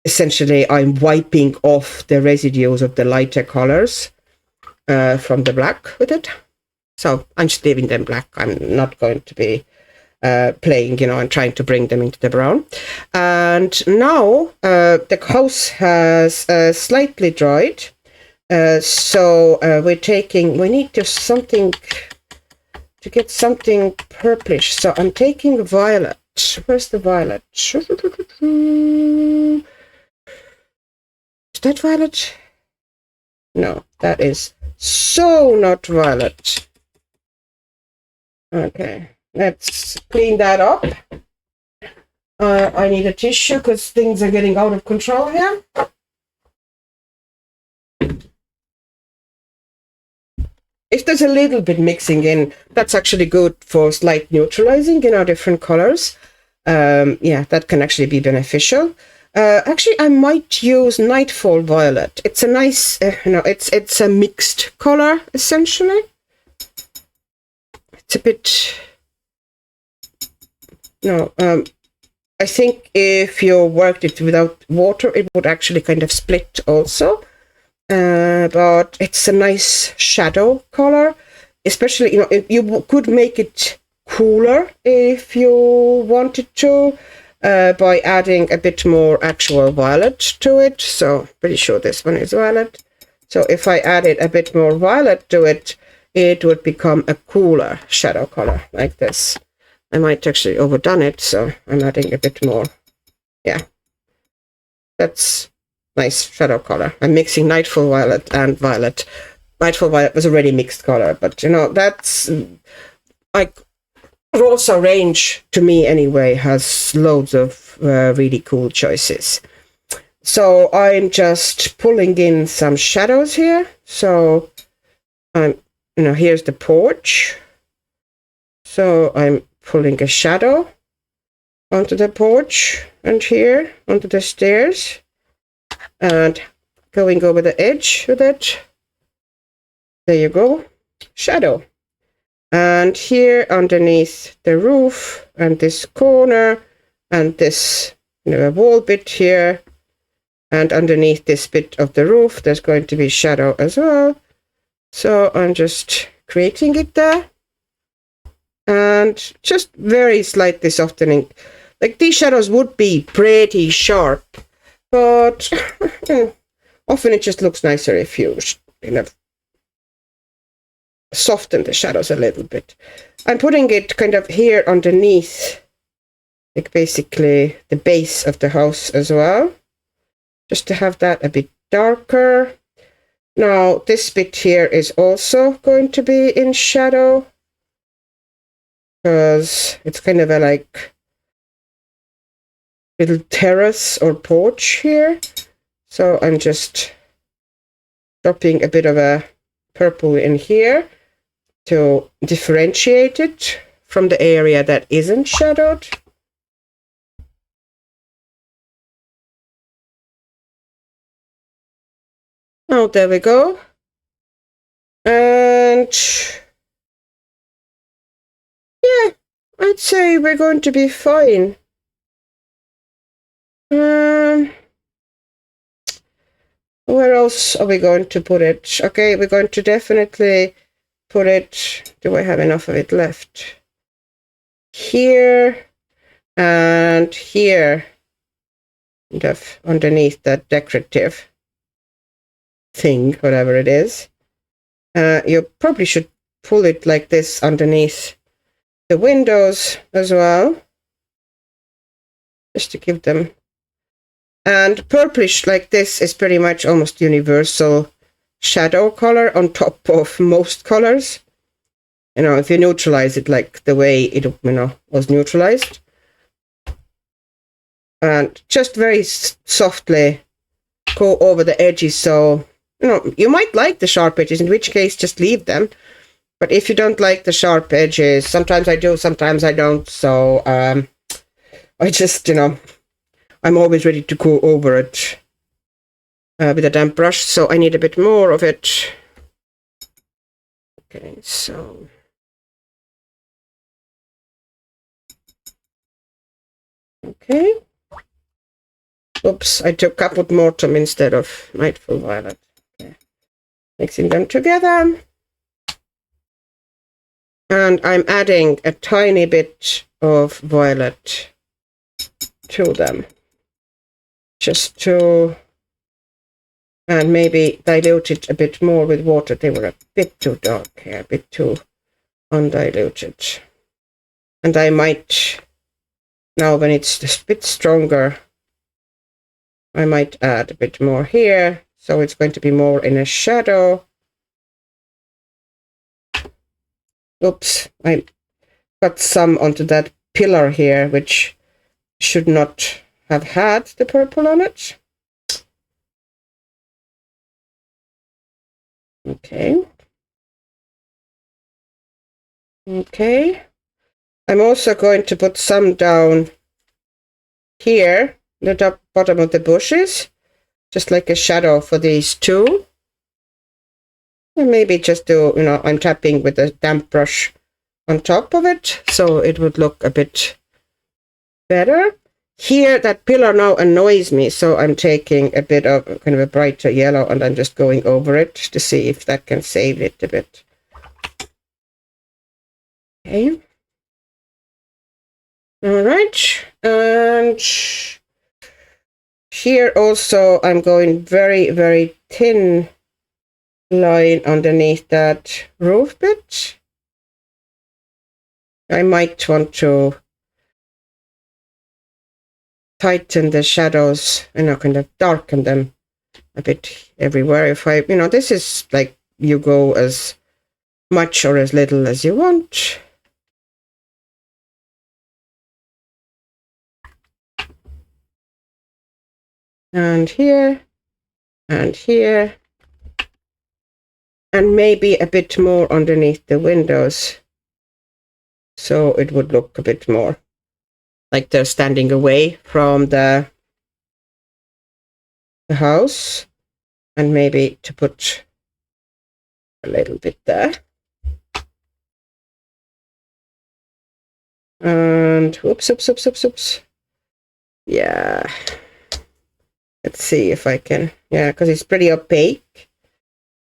essentially I'm wiping off the residues of the lighter colors from the black with it. So I'm just leaving them black. I'm not going to be playing, you know, and trying to bring them into the brown. And now the house has slightly dried. So we need to get something purplish. So I'm taking violet. Where's the violet? Is that violet? No, that is so not violet. Okay, let's clean that up. I need a tissue because things are getting out of control here. If there's a little bit mixing in, that's actually good for slight neutralizing, you know, different colors. Yeah, that can actually be beneficial. Actually, I might use Nightfall Violet. It's a nice, you know, it's a mixed color, essentially. It's a bit, no, I think if you worked it without water, it would actually kind of split also. But it's a nice shadow color, especially, you know, you could make it cooler if you wanted to by adding a bit more actual violet to it. So pretty sure this one is violet. So if I added a bit more violet to it, it would become a cooler shadow color like this. I might actually overdone it, so I'm adding a bit more. Yeah, that's nice shadow color. I'm mixing Nightfall Violet and Violet. Nightfall Violet was already mixed color, but you know, that's like Rosa range to me anyway has loads of really cool choices. So I'm just pulling in some shadows here. So I'm, you know, here's the porch. So I'm pulling a shadow onto the porch and here onto the stairs. And going over the edge with it. There you go. Shadow. And here underneath the roof and this corner and this, you know, wall bit here. And underneath this bit of the roof, there's going to be shadow as well. So I'm just creating it there. And just very slightly softening. Like these shadows would be pretty sharp. But often it just looks nicer if you kind of soften the shadows a little bit. I'm putting it kind of here underneath, like basically the base of the house as well, just to have that a bit darker. Now this bit here is also going to be in shadow because it's kind of a like little terrace or porch here. So I'm just dropping a bit of a purple in here to differentiate it from the area that isn't shadowed. Oh, there we go. And yeah, I'd say we're going to be fine. Where else are we going to put it? Okay, we're going to definitely put it. Do I have enough of it left? Here and here. Underneath that decorative thing, whatever it is. You probably should pull it like this underneath the windows as well. Just to give them. And purplish like this is pretty much almost universal shadow color on top of most colors. You know, if you neutralize it like the way it, you know, was neutralized. and just very softly go over the edges. So, you know, you might like the sharp edges, in which case just leave them. But if you don't like the sharp edges, sometimes I do, sometimes I don't. So I just, you know, I'm always ready to go over it with a damp brush. So I need a bit more of it. Okay, so okay. Oops, I took Caput Mortuum instead of Nightfall Violet. Okay. Mixing them together. And I'm adding a tiny bit of violet to them. Just to, and maybe dilute it a bit more with water. They were a bit too dark here, a bit too undiluted. And I might, now when it's a bit stronger, I might add a bit more here, so it's going to be more in a shadow. Oops, I got some onto that pillar here, which should not have had the purple on it. Okay. Okay. I'm also going to put some down here, the top bottom of the bushes, just like a shadow for these two. And maybe just do, you know, I'm tapping with a damp brush on top of it, so it would look a bit better. Here, that pillar now annoys me, so I'm taking a bit of kind of a brighter yellow and I'm just going over it to see if that can save it a bit. Okay. All right, and here also I'm going very, very thin line underneath that roof bit. I might want to tighten the shadows, you know, kind of darken them a bit everywhere. If I, you know, this is like you go as much or as little as you want. And here, and here, and maybe a bit more underneath the windows, so it would look a bit more like they're standing away from the house, and maybe to put a little bit there. And oops. Yeah. Let's see if I can, yeah, because it's pretty opaque,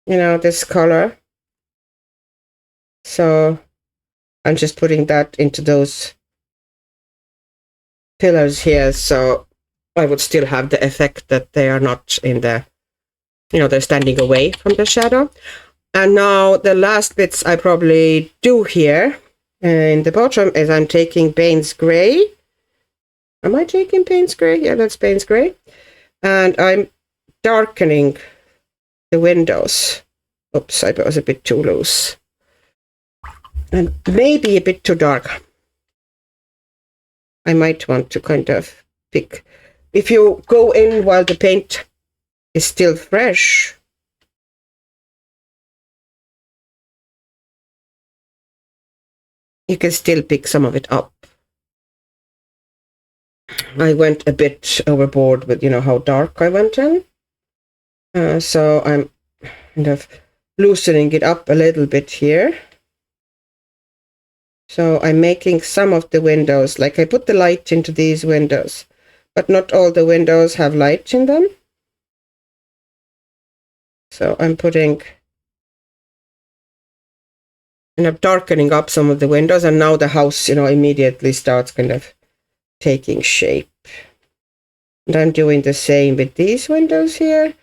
you know, this color. So I'm just putting that into those pillars here, so I would still have the effect that they are not in the, you know, they're standing away from the shadow. And now the last bits I probably do here in the bottom is I'm taking Payne's Gray. Am I taking Payne's Gray? Yeah, that's Payne's Gray. And I'm darkening the windows. Oops, I was a bit too loose. And maybe a bit too dark. I might want to kind of pick. If you go in while the paint is still fresh, you can still pick some of it up. I went a bit overboard with, you know, how dark I went in. So I'm kind of loosening it up a little bit here. So I'm making some of the windows, like I put the light into these windows, but not all the windows have light in them. So I'm putting, and I'm darkening up some of the windows, and now the house, you know, immediately starts kind of taking shape. And I'm doing the same with these windows here,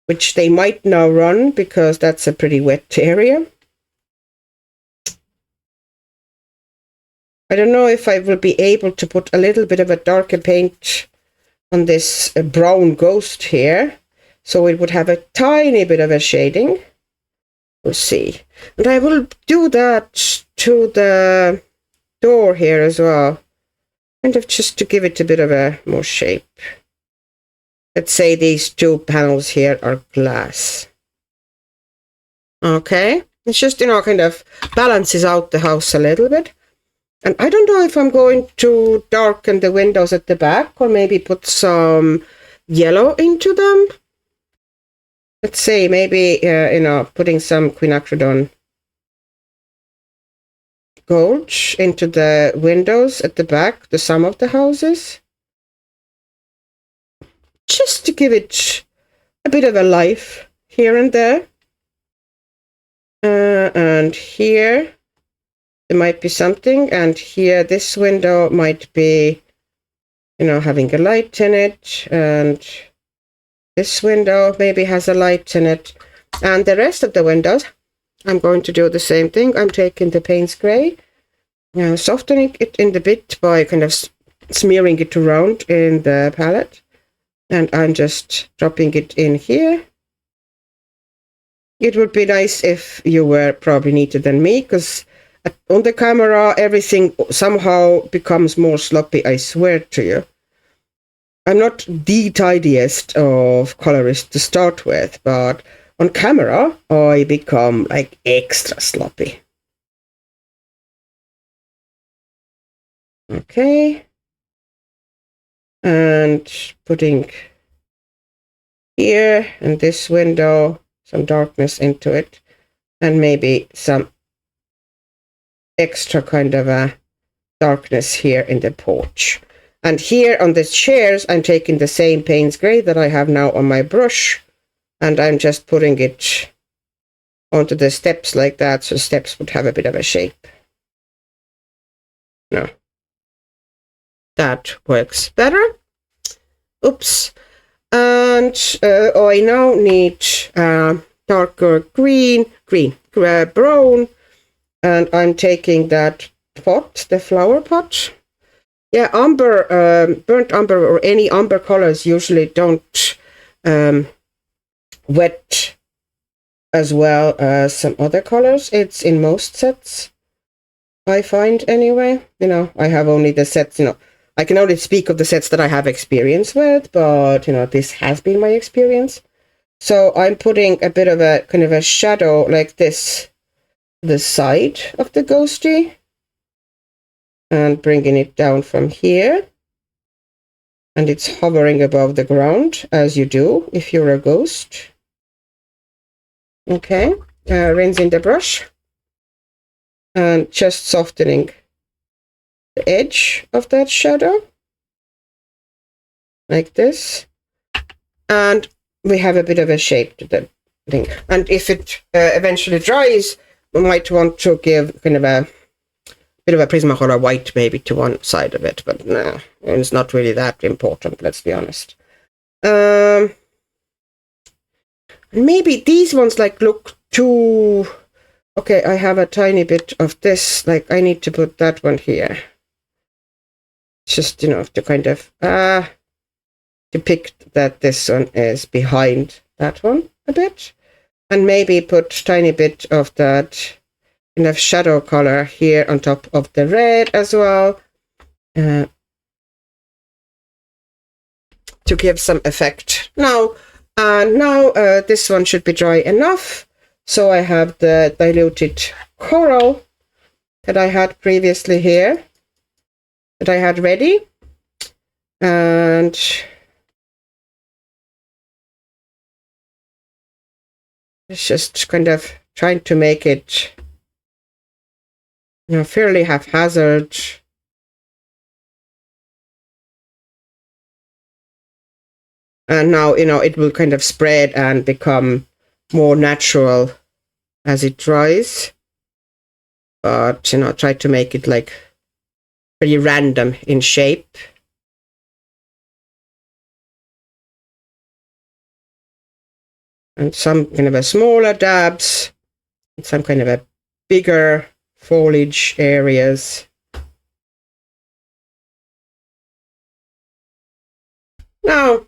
which they might now run because that's a pretty wet area. I don't know if I will be able to put a little bit of a darker paint on this brown ghost here, so it would have a tiny bit of a shading. We'll see. And I will do that to the door here as well. kind of just to give it a bit of a more shape. Let's say these two panels here are glass. Okay, it's just, kind of balances out the house a little bit. And I don't know if I'm going to darken the windows at the back or maybe put some yellow into them. Let's say maybe, putting some quinacridone gold into the windows at the back, some of the houses. Just to give it a bit of a life here and there. And here there might be something, and here this window might be, having a light in it, and this window maybe has a light in it. And the rest of the windows, I'm going to do the same thing. I'm taking the Payne's Grey, softening it in the bit by kind of smearing it around in the palette. And I'm just dropping it in here. It would be nice if you were probably neater than me, because on the camera everything somehow becomes more sloppy, I swear to you. I'm not the tidiest of colorists to start with, but on camera I become like extra sloppy. Okay. And putting here in this window some darkness into it, and maybe some extra kind of a darkness here in the porch. And here on the chairs I'm taking the same Payne's Grey that I have now on my brush, and I'm just putting it onto the steps like that, so the steps would have a bit of a shape. No. That works better. Oops. And I now need darker brown, and I'm taking that pot, the flower pot. Yeah, umber, burnt umber or any umber colors usually don't wet as well as some other colors. It's in most sets, I find anyway. I have only the sets, I can only speak of the sets that I have experience with, but, this has been my experience. So I'm putting a bit of a kind of a shadow like this, the side of the ghosty, and bringing it down from here. And it's hovering above the ground, as you do if you're a ghost. Okay, rinsing the brush and just softening the edge of that shadow like this, and we have a bit of a shape to the thing. And if it eventually dries, we might want to give kind of a bit of a Prismacolor white maybe to one side of it, but no, it's not really that important, let's be honest. Maybe these ones look too... Okay, I have a tiny bit of this, I need to put that one here. Just, to kind of depict that this one is behind that one a bit. And maybe put tiny bit of that kind of shadow color here on top of the red as well. To give some effect. Now this one should be dry enough. So I have the diluted coral that I had previously here, that I had ready, and it's just kind of trying to make it, fairly haphazard. And now, it will kind of spread and become more natural as it dries. But, try to make it pretty random in shape. And some kind of a smaller dabs, and some kind of a bigger foliage areas. Now,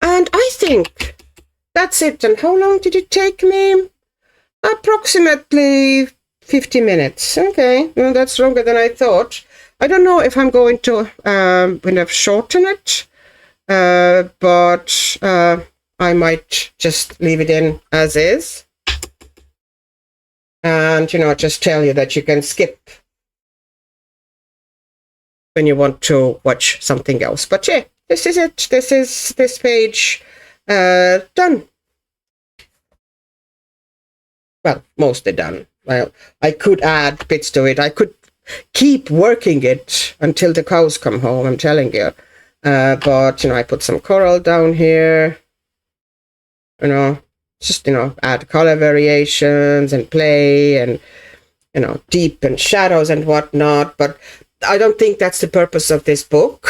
and I think that's it. And how long did it take me? Approximately 50 minutes. Okay, well, that's longer than I thought. I don't know if I'm going to kind of shorten it, but I might just leave it in as is. And, you know, just tell you that you can skip when you want to watch something else. But yeah, this is it. This is this page done. Well, mostly done. Well, I could add bits to it. I could keep working it until the cows come home, I'm telling you. But, you know, I put some coral down here. You know, just, you know, add color variations and play and, you know, deepen shadows and whatnot. But I don't think that's the purpose of this book.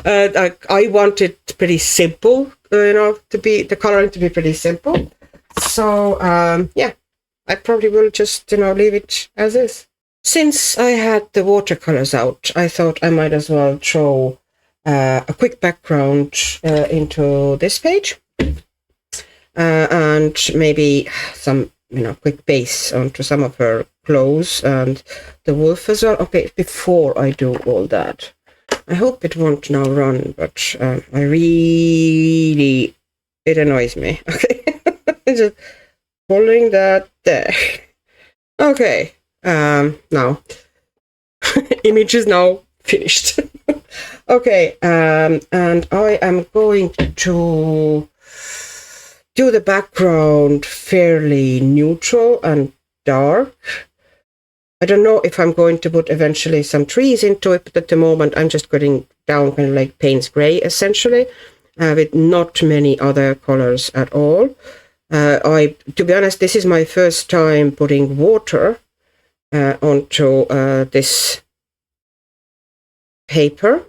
I want it pretty simple, you know, to be, the coloring to be pretty simple. So, yeah, I probably will just, you know, leave it as is. Since I had the watercolors out, I thought I might as well throw a quick background into this page. And maybe some, you know, quick base onto some of her clothes and the wolf as well. Okay, before I do all that, I hope it won't now run, but it annoys me. Okay, just pulling that there. Okay, now image is now finished. Okay, and I am going to do the background fairly neutral and dark. I don't know if I'm going to put eventually some trees into it, but at the moment I'm just putting down kind of like Payne's Gray essentially, with not many other colors at all. To be honest, this is my first time putting water onto this paper.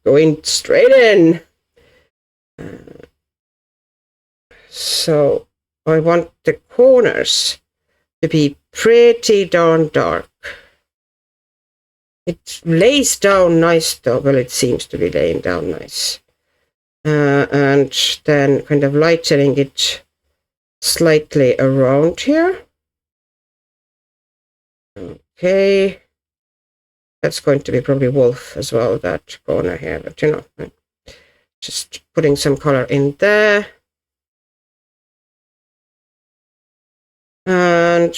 Going straight in. So I want the corners to be pretty darn dark. It lays down nice though. Well, it seems to be laying down nice. And then kind of lightening it slightly around here. Okay. That's going to be probably wolf as well, that corner here, but you know, just putting some color in there. And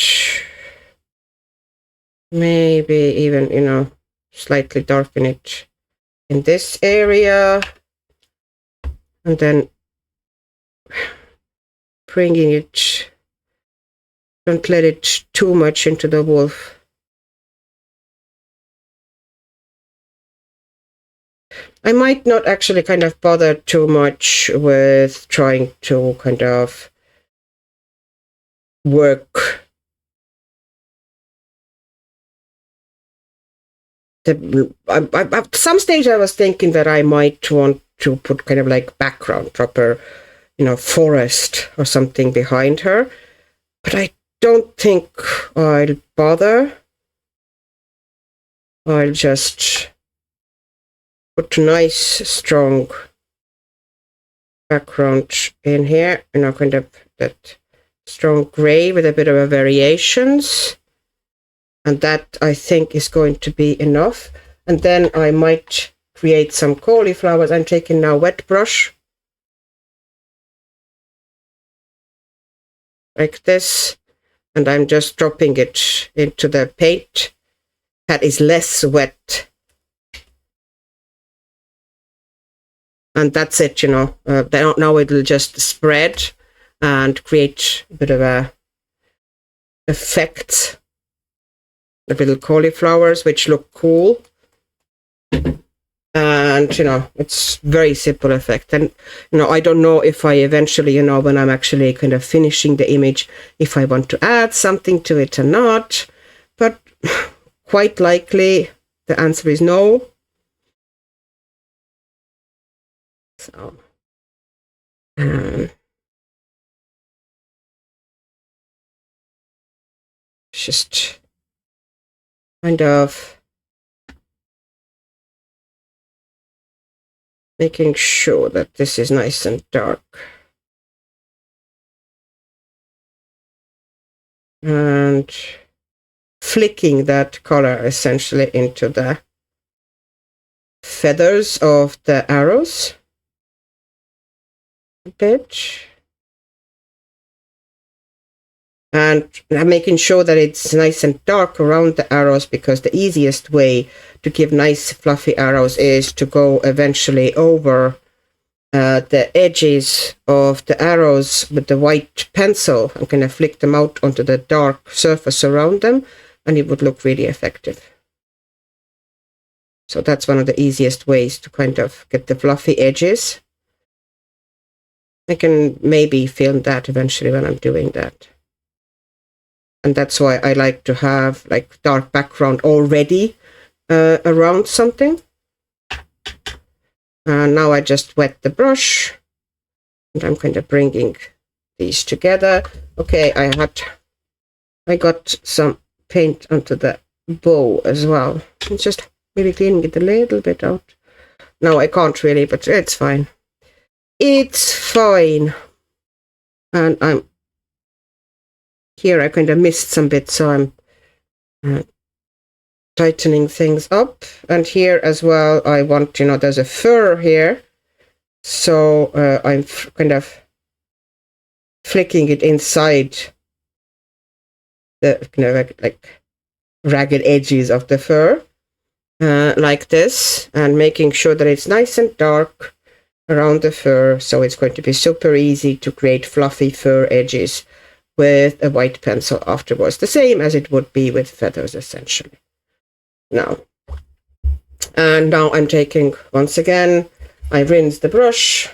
maybe even, you know, slightly darken it in this area. And then bringing it, don't let it too much into the wolf. I might not actually kind of bother too much with trying to kind of work at some stage I was thinking that I might want to put kind of like background, proper, you know, forest or something behind her, but I don't think I'll bother. I'll just put nice strong background in here, you know, kind of that strong gray with a bit of a variations, and that I think is going to be enough. And then I might create some cauliflowers. I'm taking now wet brush like this, and I'm just dropping it into the paint that is less wet. And that's it, you know. Now it'll just spread and create a bit of a effect. The little cauliflowers, which look cool. And, you know, it's very simple effect. And, you know, I don't know if I eventually, you know, when I'm actually kind of finishing the image, if I want to add something to it or not. But quite likely the answer is no. So, just kind of making sure that this is nice and dark. And flicking that color essentially into the feathers of the arrows a bit. And I'm making sure that it's nice and dark around the arrows, because the easiest way to give nice fluffy arrows is to go eventually over the edges of the arrows with the white pencil. I'm going to flick them out onto the dark surface around them, and it would look really effective. So that's one of the easiest ways to kind of get the fluffy edges. I can maybe film that eventually when I'm doing that. And that's why I like to have like dark background already around something. And now I just wet the brush, and I'm kind of bringing these together. Okay, I got some paint onto the bow as well. I'm just maybe cleaning it a little bit out. No, I can't really, but it's fine. It's fine. And I'm here, I kind of missed some bits, so I'm tightening things up. And here as well, I want, there's a fur here, so I'm kind of flicking it inside the kind of like ragged edges of the fur, like this, and making sure that it's nice and dark around the fur, so it's going to be super easy to create fluffy fur edges with a white pencil afterwards, the same as it would be with feathers essentially. Now I'm taking, once again, I rinse the brush.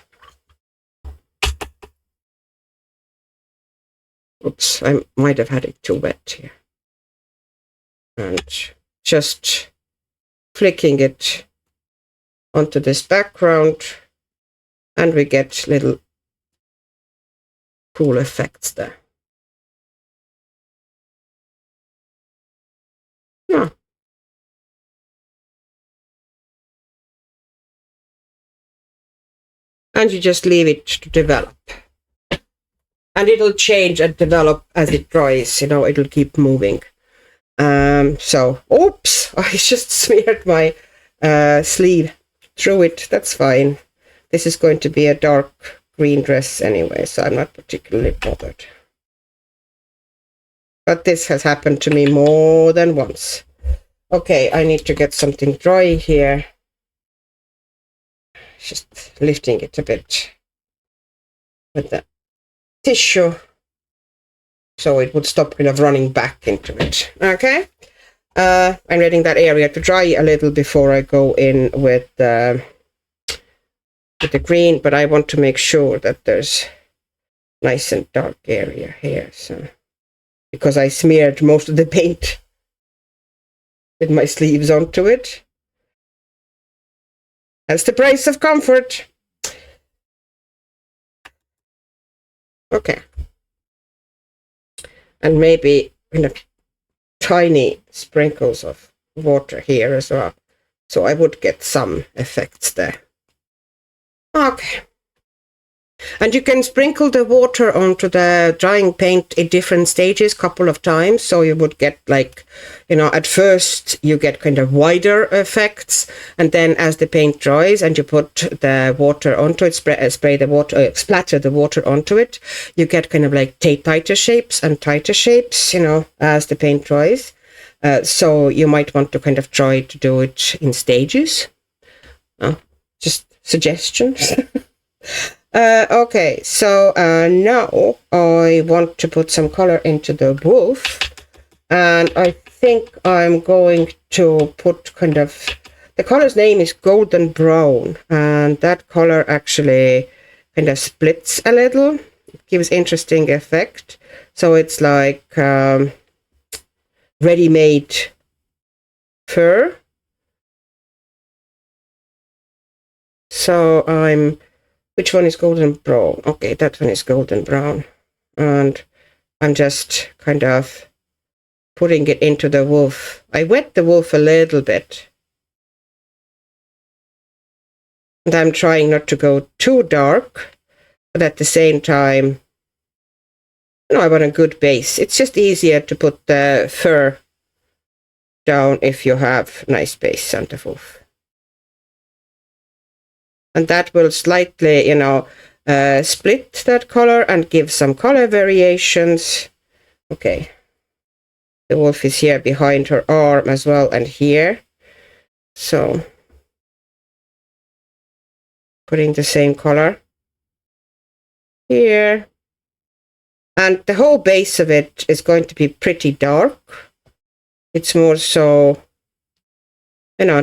Oops, I might have had it too wet here. And just flicking it onto this background, and we get little cool effects there. Yeah. And you just leave it to develop. And it'll change and develop as it dries, it'll keep moving. So, oops, I just smeared my sleeve through it. That's fine. This is going to be a dark green dress anyway, so I'm not particularly bothered. But this has happened to me more than once. Okay, I need to get something dry here. Just lifting it a bit with the tissue, so it would stop kind of running back into it. Okay, I'm letting that area to dry a little before I go in with the green, but I want to make sure that there's nice and dark area here, so because I smeared most of the paint with my sleeves onto it. That's the price of comfort. Okay. And maybe tiny sprinkles of water here as well, so I would get some effects there. Okay. And you can sprinkle the water onto the drying paint in different stages, couple of times, so you would get like, at first you get kind of wider effects, and then as the paint dries and you put the water onto it, spray the water, splatter the water onto it, you get kind of like tighter shapes, as the paint dries. So you might want to kind of try to do it in stages. Just suggestions. Okay, so now I want to put some color into the wolf, and I think I'm going to put kind of, the color's name is golden brown, and that color actually kind of splits a little. It gives interesting effect, so it's like ready-made fur. So which one is golden brown? Okay, that one is golden brown. And I'm just kind of putting it into the wolf. I wet the wolf a little bit. And I'm trying not to go too dark, but at the same time, I want a good base. It's just easier to put the fur down if you have nice base underwolf. And that will slightly, you know, split that color and give some color variations. Okay. The wolf is here behind her arm as well, and here. So, putting the same color here. And the whole base of it is going to be pretty dark. It's more so, you know,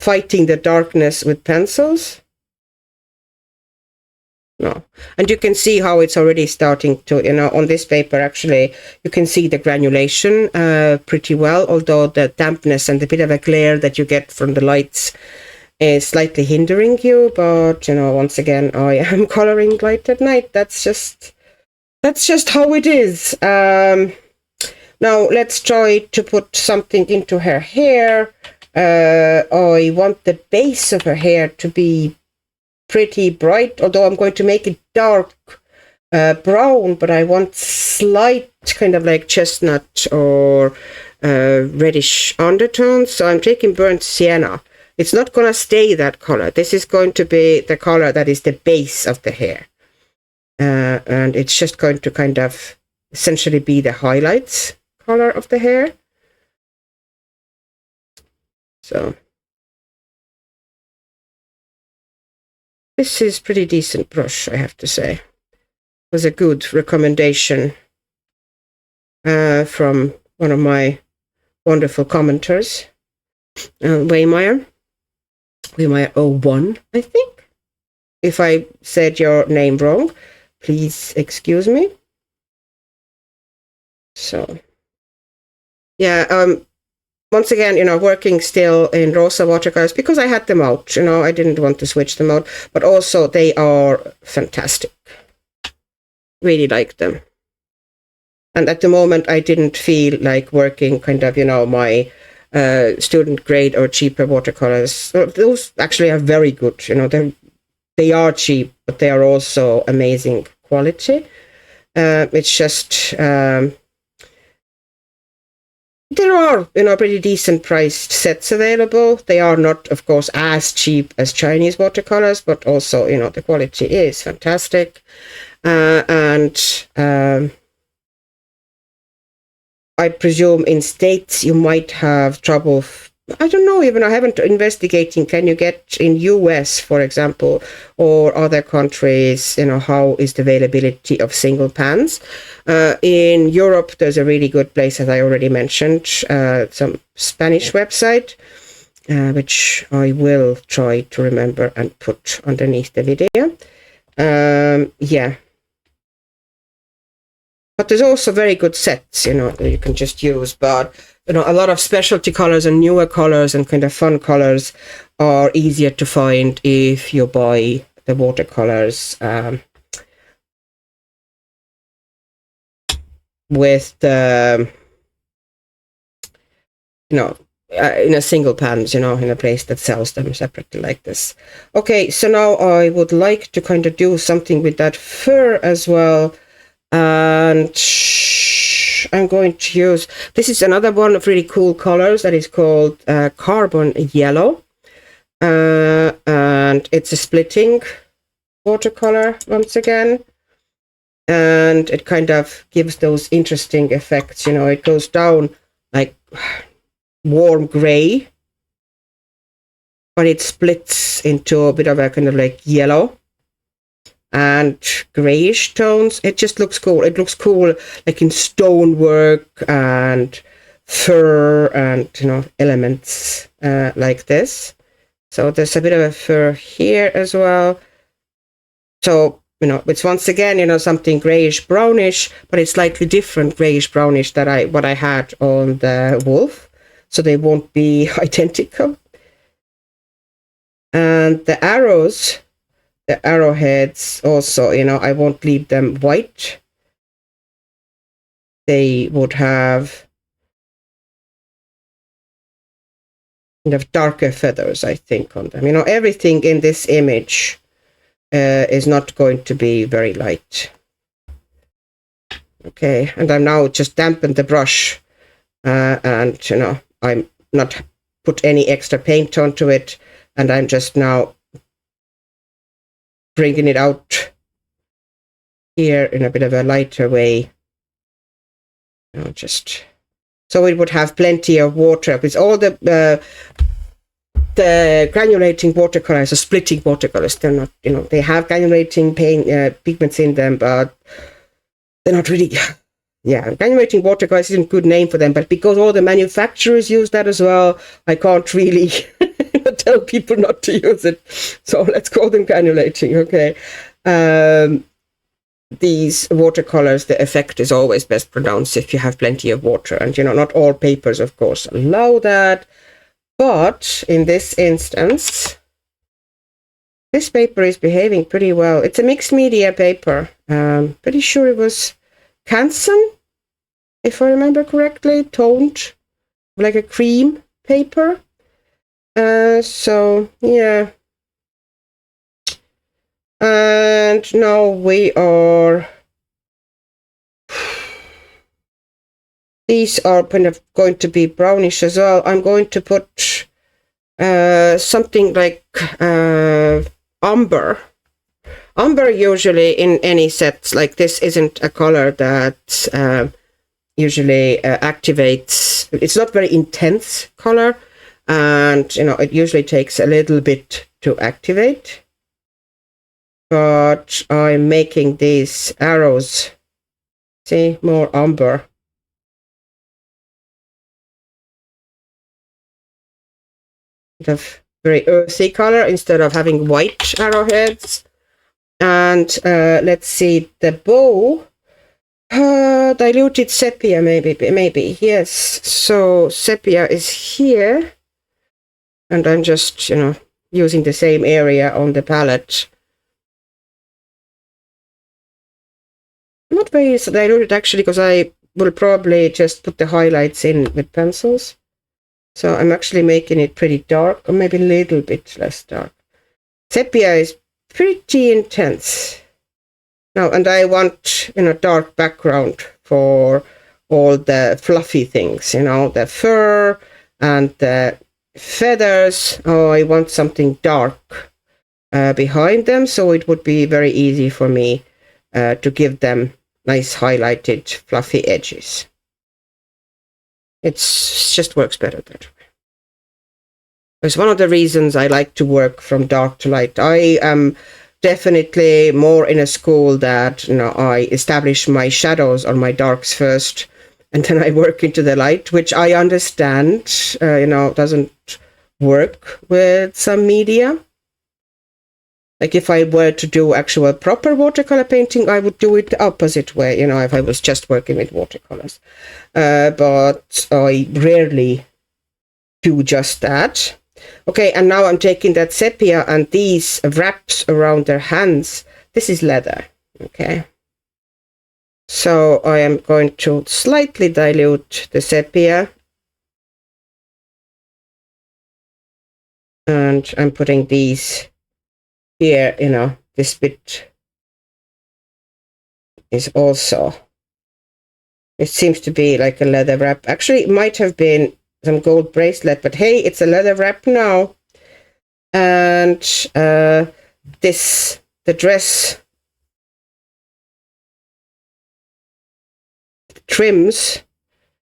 fighting the darkness with pencils. No. And you can see how it's already starting to, you know, on this paper actually, you can see the granulation pretty well, although the dampness and the bit of a glare that you get from the lights is slightly hindering you. But, you know, once again, I am coloring light at night. That's just how it is. Now let's try to put something into her hair. I want the base of her hair to be pretty bright, although I'm going to make it dark brown, but I want slight kind of like chestnut or reddish undertones. So I'm taking burnt sienna. It's not going to stay that color. This is going to be the color that is the base of the hair. And it's just going to kind of essentially be the highlights color of the hair. So this is pretty decent brush, I have to say. It was a good recommendation from one of my wonderful commenters, Waymeyer 01, I think. If I said your name wrong, please excuse me. So, yeah, once again, you know, working still in Rosa watercolors because I had them out, you know, I didn't want to switch them out, but also they are fantastic. Really like them. And at the moment, I didn't feel like working kind of, you know, my student grade or cheaper watercolors. Those actually are very good, you know, they are cheap, but they are also amazing quality. It's just... there are, you know, pretty decent priced sets available. They are not, of course, as cheap as Chinese watercolors, but also, you know, the quality is fantastic. I presume in States you might have trouble. I don't know, even I haven't investigating. Can you get in US, for example, or other countries, you know, how is the availability of single pans? In Europe, there's a really good place, as I already mentioned, some Spanish website, which I will try to remember and put underneath the video. Yeah. But there's also very good sets, you know, that you can just use. But, you know, a lot of specialty colors and newer colors and kind of fun colors are easier to find if you buy the watercolors with the, you know, in a single pans, you know, in a place that sells them separately like this. Okay, so now I would like to kind of do something with that fur as well. And I'm going to use, this is another one of really cool colors that is called Carbon Yellow. And it's a splitting watercolor once again. And it kind of gives those interesting effects, you know, it goes down like warm gray, but it splits into a bit of a kind of like yellow and grayish tones. It just looks cool. It looks cool like in stonework and fur and, you know, elements like this. So there's a bit of a fur here as well. So, you know, it's once again, you know, something grayish brownish, but it's slightly different grayish brownish that what I had on the wolf. So they won't be identical. And the arrows, the arrowheads also, you know, I won't leave them white. They would have kind of darker feathers, I think, on them. You know, everything in this image is not going to be very light. Okay, and I'm now just dampened the brush and you know, I'm not put any extra paint onto it, and I'm just now bringing it out here in a bit of a lighter way. You know, just so it would have plenty of water, because all the granulating watercolors are splitting watercolors. They're not, you know, they have granulating pigments in them, but they're not really. Yeah, granulating watercolors isn't a good name for them, but because all the manufacturers use that as well, I can't really tell people not to use it. So let's call them granulating, okay? These watercolors, the effect is always best pronounced if you have plenty of water. And, you know, not all papers, of course, allow that. But in this instance, this paper is behaving pretty well. It's a mixed media paper. Pretty sure it was Canson, if I remember correctly, toned, like a cream paper. So, yeah. And now we are... These are kind of going to be brownish as well. I'm going to put something like umber. Umber usually in any sets like this isn't a color that usually activates. It's not very intense color, and you know, it usually takes a little bit to activate. But I'm making these arrows, see, more umber. Of very earthy color instead of having white arrowheads. And let's see, the bow, diluted sepia, maybe, yes. So sepia is here, and I'm just, you know, using the same area on the palette. Not very diluted actually, because I will probably just put the highlights in with pencils. So I'm actually making it pretty dark, or maybe a little bit less dark. Sepia is pretty intense. Now, and I want, you know, dark background for all the fluffy things, you know, the fur and the feathers. Oh, I want something dark behind them, so it would be very easy for me to give them nice highlighted fluffy edges. It just works better that way. It's one of the reasons I like to work from dark to light. I am definitely more in a school that, you know, I establish my shadows or my darks first, and then I work into the light, which I understand, you know, doesn't work with some media. Like if I were to do actual proper watercolor painting, I would do it the opposite way, you know, if I was just working with watercolors. But I rarely do just that. Okay, and now I'm taking that sepia and these wraps around their hands. This is leather, okay? So I am going to slightly dilute the sepia. And I'm putting these here, you know, this bit is also, it seems to be like a leather wrap. Actually, it might have been some gold bracelet, but hey, it's a leather wrap now. And this, the dress trims,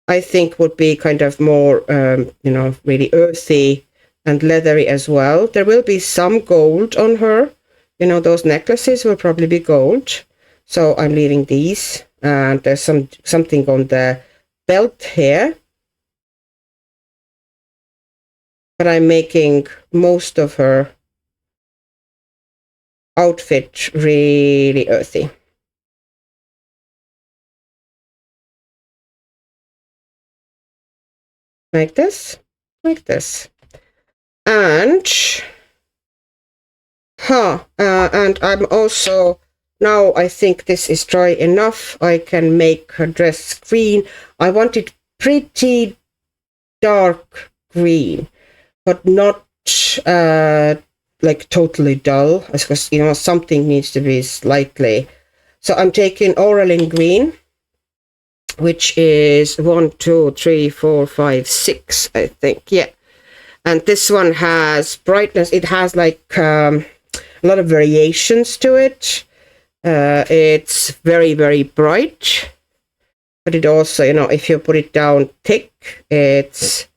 I think would be kind of more, you know, really earthy and leathery as well. There will be some gold on her. You know, those necklaces will probably be gold. So I'm leaving these. And there's something on the belt here. But I'm making most of her outfit really earthy. Like this, like this. And, and I'm also, now I think this is dry enough. I can make her dress green. I want it pretty dark green, but not like totally dull, because, you know, something needs to be slightly. So I'm taking Oraline green, which is 1, 2, 3, 4, 5, 6, I think. Yeah. And this one has brightness. It has like a lot of variations to it. It's very, very bright. But it also, you know, if you put it down thick, it's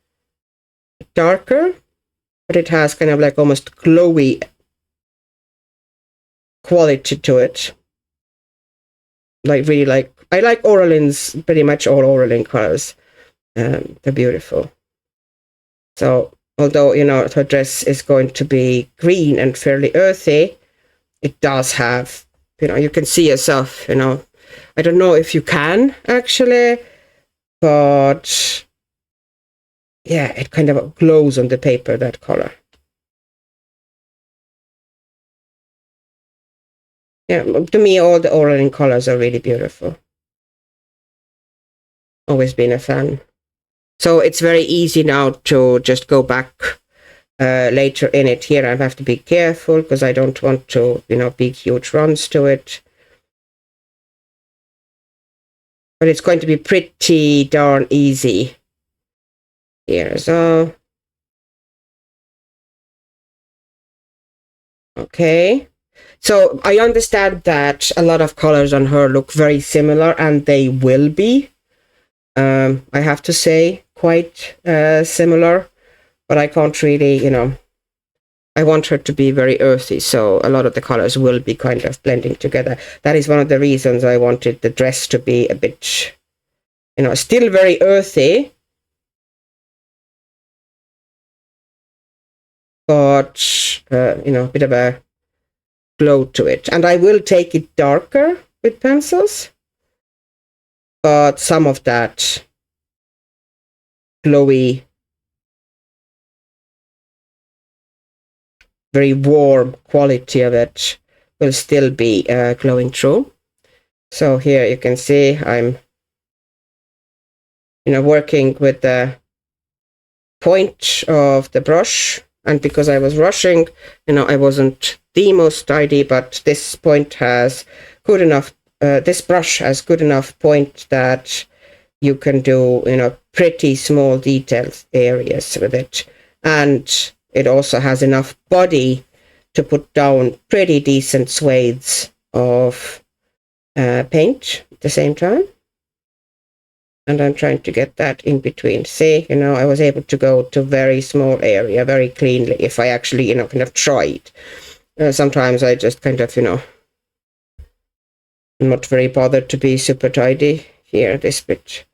darker. But it has kind of like almost glowy quality to it. Like really like, I like Oralins, pretty much all Oralin colors. They're beautiful. So although, you know, her dress is going to be green and fairly earthy, it does have, you know, you can see yourself, you know. I don't know if you can actually, but yeah, it kind of glows on the paper, that color. Yeah, to me, all the Oralin colors are really beautiful. Always been a fan. So it's very easy now to just go back later in it. Here I have to be careful because I don't want to, you know, big huge runs to it. But it's going to be pretty darn easy here. So, okay. So I understand that a lot of colors on her look very similar, and they will be. I have to say, quite similar, but I can't really, you know, I want her to be very earthy, so a lot of the colors will be kind of blending together. That is one of the reasons I wanted the dress to be a bit, you know, still very earthy, but, you know, a bit of a glow to it. And I will take it darker with pencils, but some of that glowy, very warm quality of it will still be glowing through. So here you can see I'm, you know, working with the point of the brush, and because I was rushing, you know, I wasn't the most tidy, but this point has good enough, this brush has good enough point that you can do, you know, pretty small detailed areas with it. And it also has enough body to put down pretty decent swathes of paint at the same time. And I'm trying to get that in between. See, you know, I was able to go to very small area very cleanly if I actually, you know, kind of tried. Sometimes I just kind of, you know, I'm not very bothered to be super tidy here, this bit.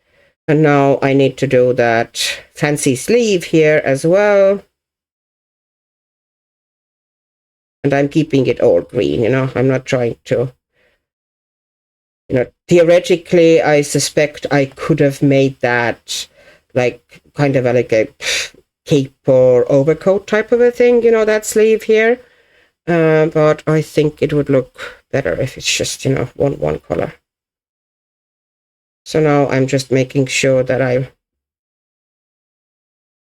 And now I need to do that fancy sleeve here as well. And I'm keeping it all green, you know, I'm not trying to, you know, theoretically, I suspect I could have made that like kind of like a cape or overcoat type of a thing, you know, that sleeve here. But I think it would look better if it's just, you know, one color. So now I'm just making sure that I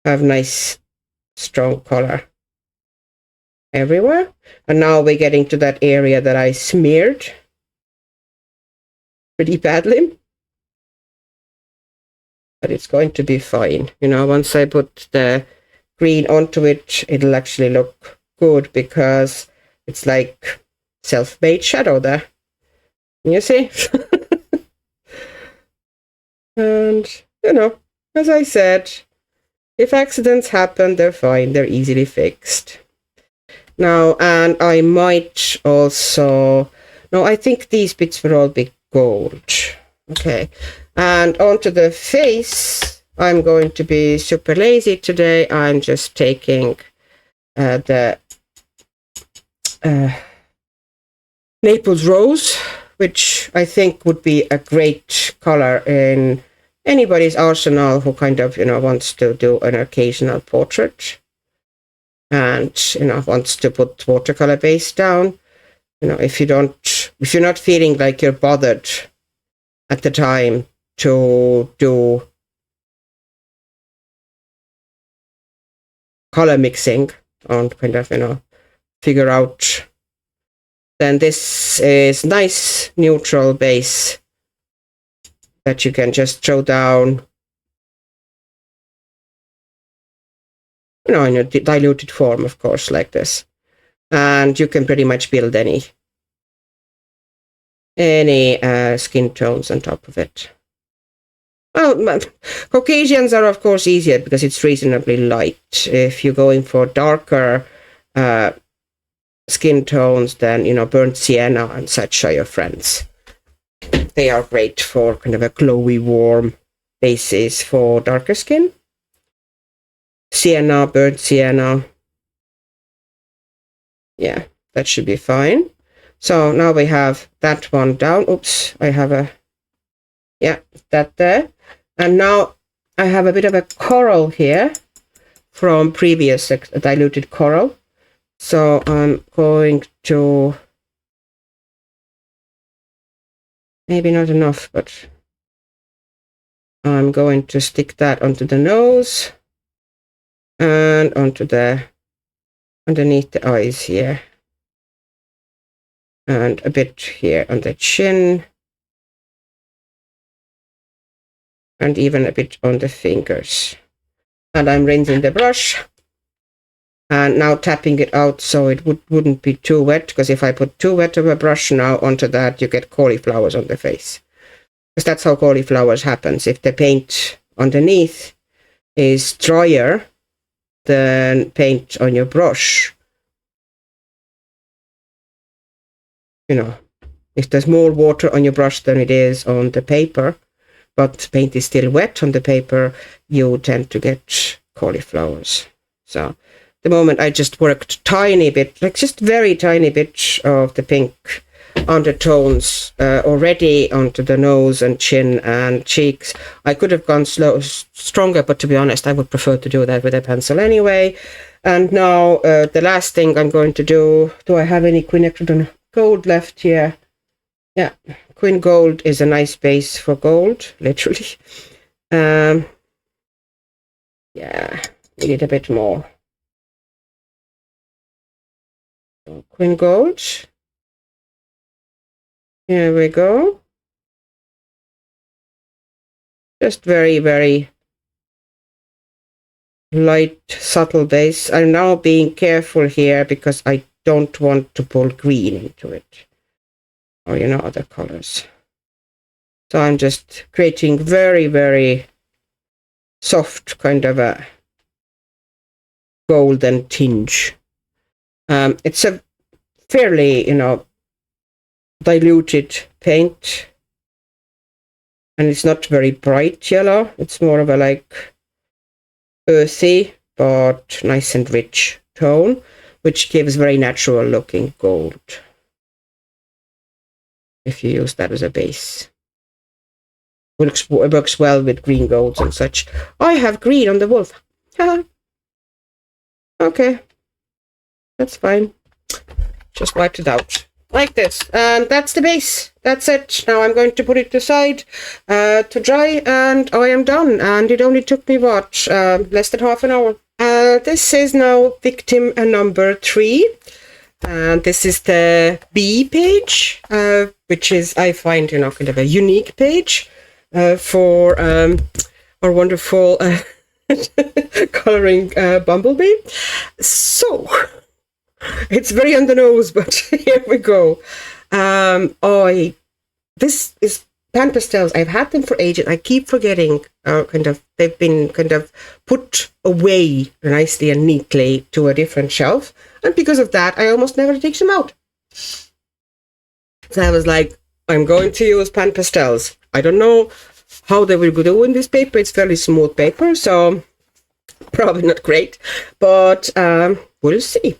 have nice, strong color everywhere. And now we're getting to that area that I smeared pretty badly. But it's going to be fine. You know, once I put the green onto it, it'll actually look good because it's like self-made shadow there. You see? And, you know, as I said, if accidents happen, they're fine. They're easily fixed. Now, and I might also... No, I think these bits will all be gold. Okay. And onto the face, I'm going to be super lazy today. I'm just taking the Naples Rose, which I think would be a great color in anybody's arsenal who kind of, you know, wants to do an occasional portrait and, you know, wants to put watercolor base down. You know, if you're not feeling like you're bothered at the time to do color mixing and kind of, you know, figure out, then this is nice neutral base that you can just throw down, in a diluted form, of course, like this. And you can pretty much build any skin tones on top of it. Well, Caucasians are, of course, easier because it's reasonably light. If you're going for darker skin tones, then, burnt sienna and such are your friends. They are great for kind of a glowy, warm basis for darker skin. Sienna, burnt sienna. Yeah, that should be fine. So now we have that one down. Oops, I have that there. And now I have a bit of a coral here from previous diluted coral. So I'm going to, maybe not enough, but I'm going to stick that onto the nose and onto underneath the eyes here. And a bit here on the chin. And even a bit on the fingers. And I'm rinsing the brush. And now tapping it out so it wouldn't be too wet, because if I put too wet of a brush now onto that, you get cauliflowers on the face. Because that's how cauliflowers happens. If the paint underneath is drier than paint on your brush, if there's more water on your brush than it is on the paper, but paint is still wet on the paper, you tend to get cauliflowers. So the moment I just worked tiny bit, like just very tiny bit of the pink undertones already onto the nose and chin and cheeks. I could have gone stronger, but to be honest, I would prefer to do that with a pencil anyway. And now the last thing I'm going to do I have any quinacridone gold left here? Yeah, Quin Gold is a nice base for gold, literally. Yeah, we need a bit more. So, Quin Gold. Here we go. Just very, very light, subtle base. I'm now being careful here because I don't want to pull green into it. Or, other colors. So I'm just creating very, very soft kind of a golden tinge. It's a fairly, diluted paint. And it's not very bright yellow. It's more of a earthy, but nice and rich tone, which gives very natural looking gold. If you use that as a base. It works well with green golds and such. I have green on the wolf. Okay. That's fine. Just wiped it out. Like this. And that's the base. That's it. Now I'm going to put it aside to dry, and I am done. And it only took me, less than half an hour. This is now victim number 3. And this is the B page, which is, I find, kind of a unique page for our wonderful coloring bumblebee. So, it's very on the nose, but here we go. This is pan pastels. I've had them for ages. I keep forgetting. They've been kind of put away nicely and neatly to a different shelf, and because of that, I almost never take them out. So I was like, I'm going to use pan pastels. I don't know how they will do in this paper. It's fairly smooth paper, so probably not great, but we'll see.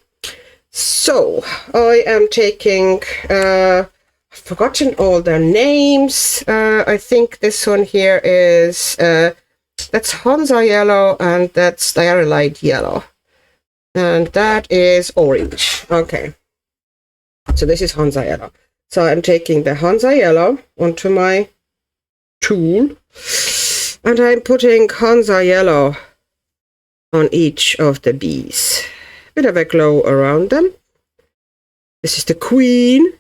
So I am taking. I've forgotten all their names. I think this one here is, that's Hansa yellow, and that's diarylite yellow. And that is orange. Okay. So this is Hansa yellow. So I'm taking the Hansa yellow onto my tool, and I'm putting Hansa yellow on each of the bees. Bit of a glow around them. This is the queen.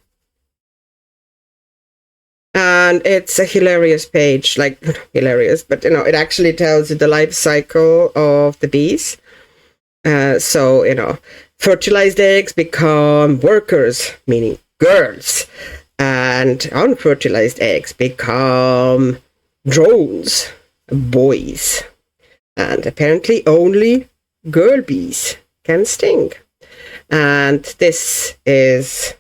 And it's a hilarious page, like hilarious, but it actually tells you the life cycle of the bees. So, fertilized eggs become workers, meaning girls, and unfertilized eggs become drones, boys. And apparently only girl bees can sting. And this is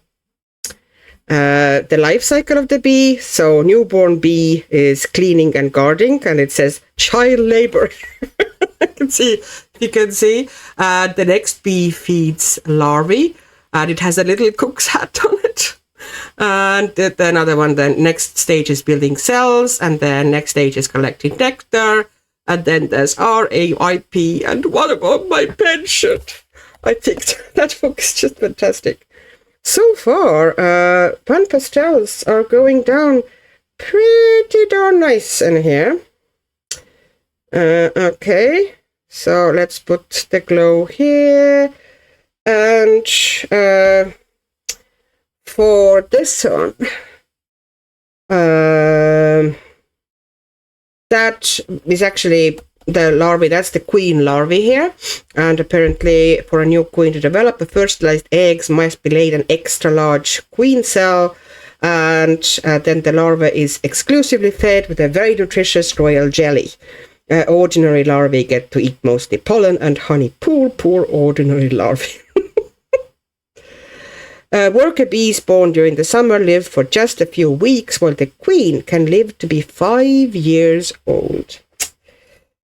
the life cycle of the bee. So newborn bee is cleaning and guarding, and it says child labor. You can see the next bee feeds larvae, and it has a little cook's hat on it. And the another one, the next stage is building cells, and then next stage is collecting nectar, and then there's RAIP, and what about my pension? I think that book is just fantastic. So far, pastels are going down pretty darn nice in here. Okay, so let's put the glow here, and for this one, that is actually the larvae. That's the queen larvae here, and apparently for a new queen to develop, the fertilized eggs must be laid an extra large queen cell, and then the larva is exclusively fed with a very nutritious royal jelly. Ordinary larvae get to eat mostly pollen and honey. Poor ordinary larvae. Worker bees born during the summer live for just a few weeks, while the queen can live to be 5 years old.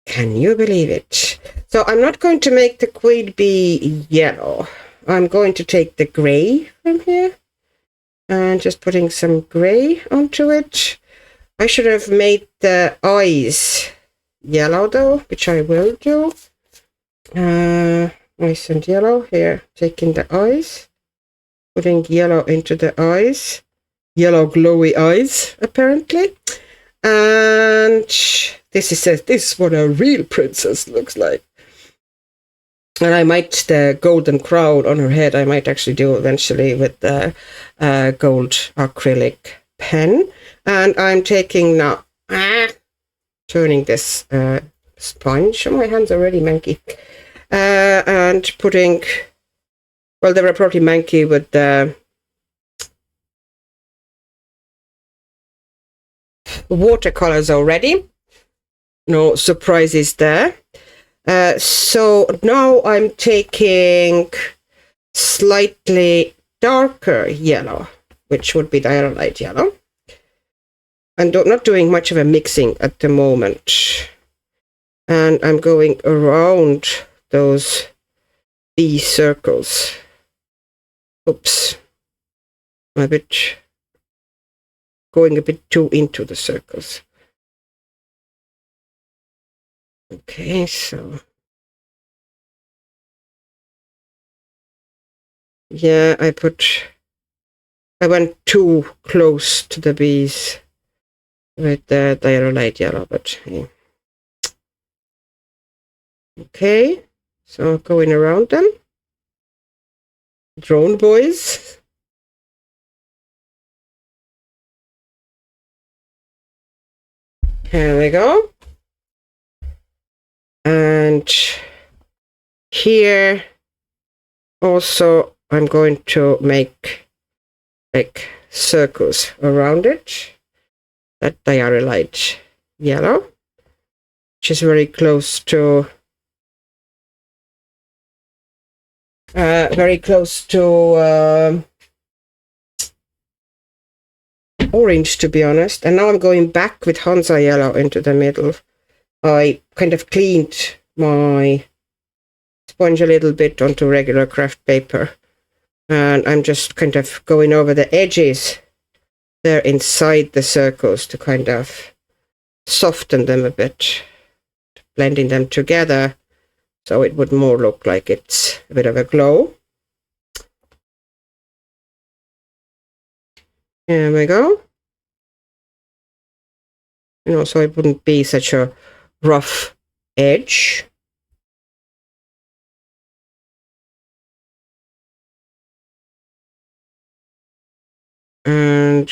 Can you believe it? So I'm not going to make the queen bee yellow. I'm going to take the gray from here and just putting some gray onto it. I should have made the eyes yellow though, which I will do. Nice and yellow here, taking the eyes, putting yellow into the eyes, yellow glowy eyes apparently. And this is what a real princess looks like. And I might, the golden crown on her head, I might actually do eventually with the gold acrylic pen. And I'm taking now, turning this sponge. Oh, my hands are already manky. And putting, well, they were probably manky with the watercolors already. No surprises there. So now I'm taking slightly darker yellow, which would be diarylite yellow. I'm not doing much of a mixing at the moment. And I'm going around those bee circles. Oops. I'm going a bit too into the circles. Okay, so yeah, I went too close to the bees with the diarylite yellow, but yeah. Okay, so going around them. Drone boys. Here we go. And here also I'm going to make like circles around it. That diarylite yellow, which is very close to orange, to be honest. And now I'm going back with Hansa yellow into the middle. I kind of cleaned my sponge a little bit onto regular craft paper, and I'm just kind of going over the edges there inside the circles to kind of soften them a bit, blending them together so it would more look like it's a bit of a glow. There we go. So it wouldn't be such a rough edge. And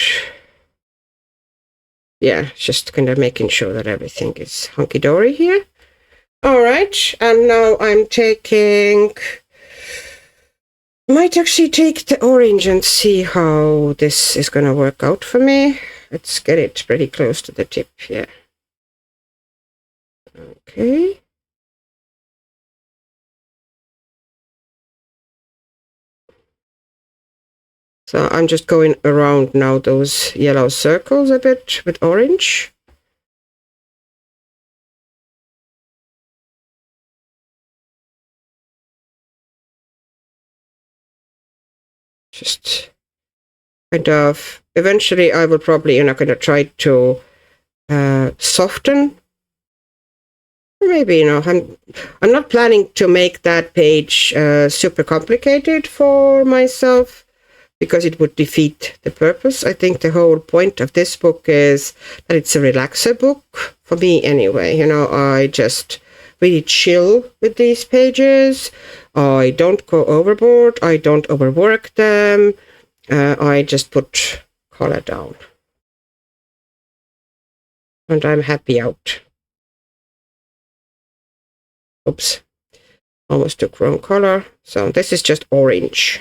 yeah, just kind of making sure that everything is hunky-dory here. All right, and now I'm taking... Might actually take the orange and see how this is going to work out for me. Let's get it pretty close to the tip here. Okay. So I'm just going around now those yellow circles a bit with orange. Just kind of, eventually I will probably, kind of try to soften. Maybe, I'm not planning to make that page super complicated for myself, because it would defeat the purpose. I think the whole point of this book is that it's a relaxer book, for me anyway. I just really chill with these pages. I don't go overboard. I don't overwork them. I just put color down. And I'm happy out. Oops. Almost took wrong color. So this is just orange.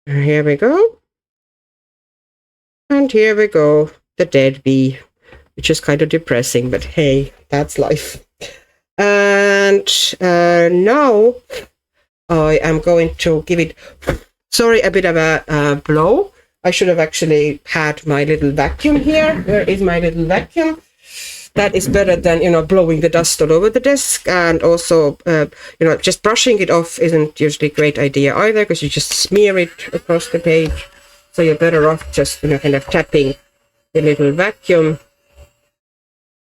Here we go. And here we go. The dead bee, which is kind of depressing, but hey, that's life. And now I am going to give it, sorry, a bit of a blow. I should have actually had my little vacuum here. Where is my little vacuum? That is better than, blowing the dust all over the desk. And also, just brushing it off isn't usually a great idea either, because you just smear it across the page. So you're better off just, kind of tapping the little vacuum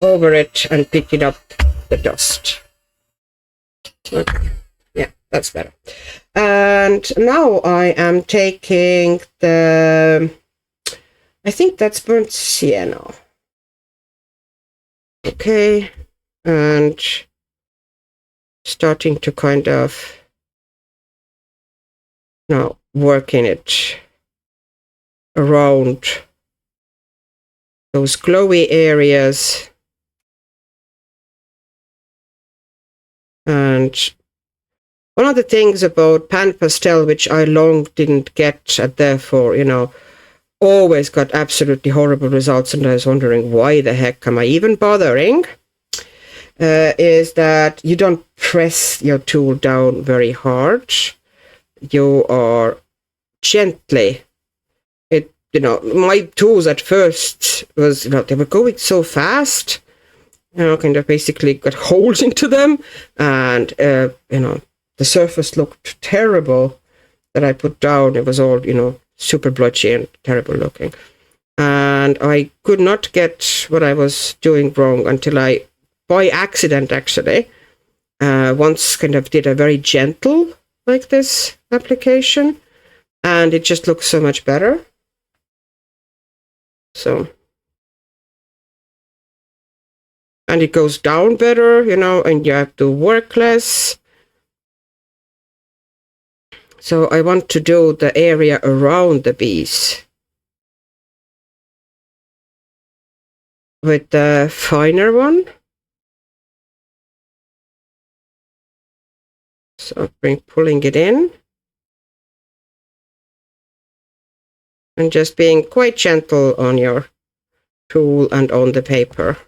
over it and picking up the dust. Okay. Yeah, that's better. And now I am taking I think that's burnt sienna. Okay, and starting to kind of now working it around those glowy areas. And one of the things about pan pastel, which I long didn't get, and therefore, always got absolutely horrible results, and I was wondering, why the heck am I even bothering? Is that you don't press your tool down very hard. You are gently. My tools at first was, they were going so fast. Kind of basically got holes into them, and the surface looked terrible that I put down. It was all, super blotchy and terrible looking. And I could not get what I was doing wrong until I, by accident actually, once kind of did a very gentle, like this, application, and it just looks so much better. So, and it goes down better, and you have to work less. So I want to do the area around the bees with the finer one. So pulling it in. And just being quite gentle on your tool and on the paper.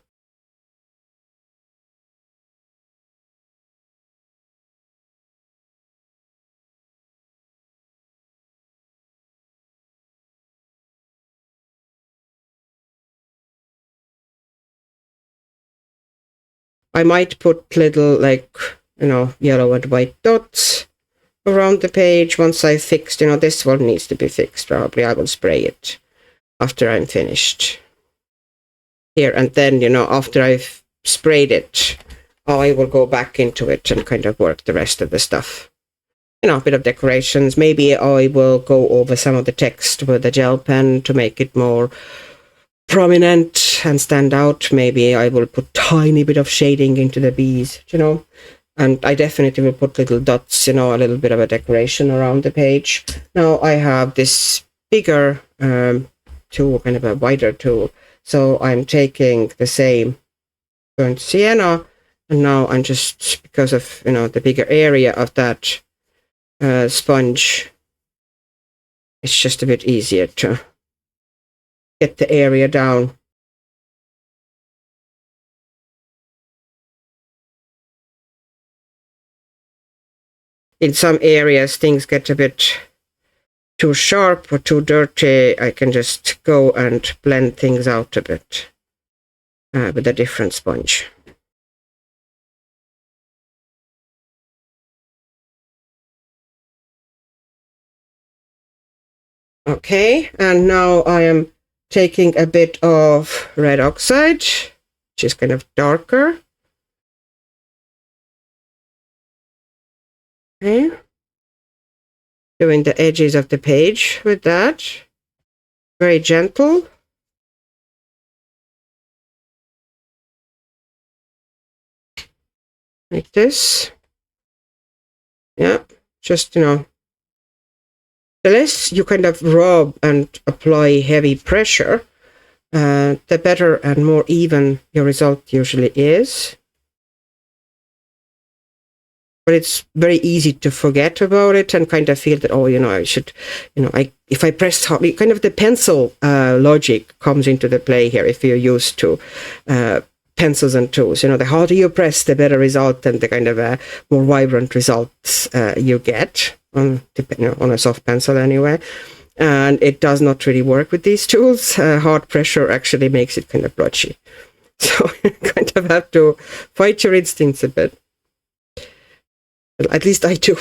I might put little, yellow and white dots around the page once I've fixed, this one needs to be fixed. Probably I will spray it after I'm finished here. And then, after I've sprayed it, I will go back into it and kind of work the rest of the stuff. A bit of decorations. Maybe I will go over some of the text with a gel pen to make it more prominent and stand out. Maybe I will put tiny bit of shading into the bees, And I definitely will put little dots, you know, a little bit of a decoration around the page. Now I have this bigger tool, kind of a wider tool. So I'm taking the same burnt sienna, and now I'm just, because of, you know, the bigger area of that sponge, it's just a bit easier to get the area down. In some areas, things get a bit too sharp or too dirty. I can just go and blend things out a bit with a different sponge. Okay, and now I am taking a bit of red oxide, which is kind of darker. Okay. Doing the edges of the page with that. Very gentle. Like this. Yeah, just, you know, the less you kind of rub and apply heavy pressure, the better and more even your result usually is. But it's very easy to forget about it and kind of feel that, oh, you know, I should, you know, if I press hard, kind of the pencil logic comes into the play here. If you're used to pencils and tools, you know, the harder you press, the better result and the kind of more vibrant results you get on, you know, on a soft pencil anyway. And it does not really work with these tools. Hard pressure actually makes it kind of blotchy. So you kind of have to fight your instincts a bit. At least I do.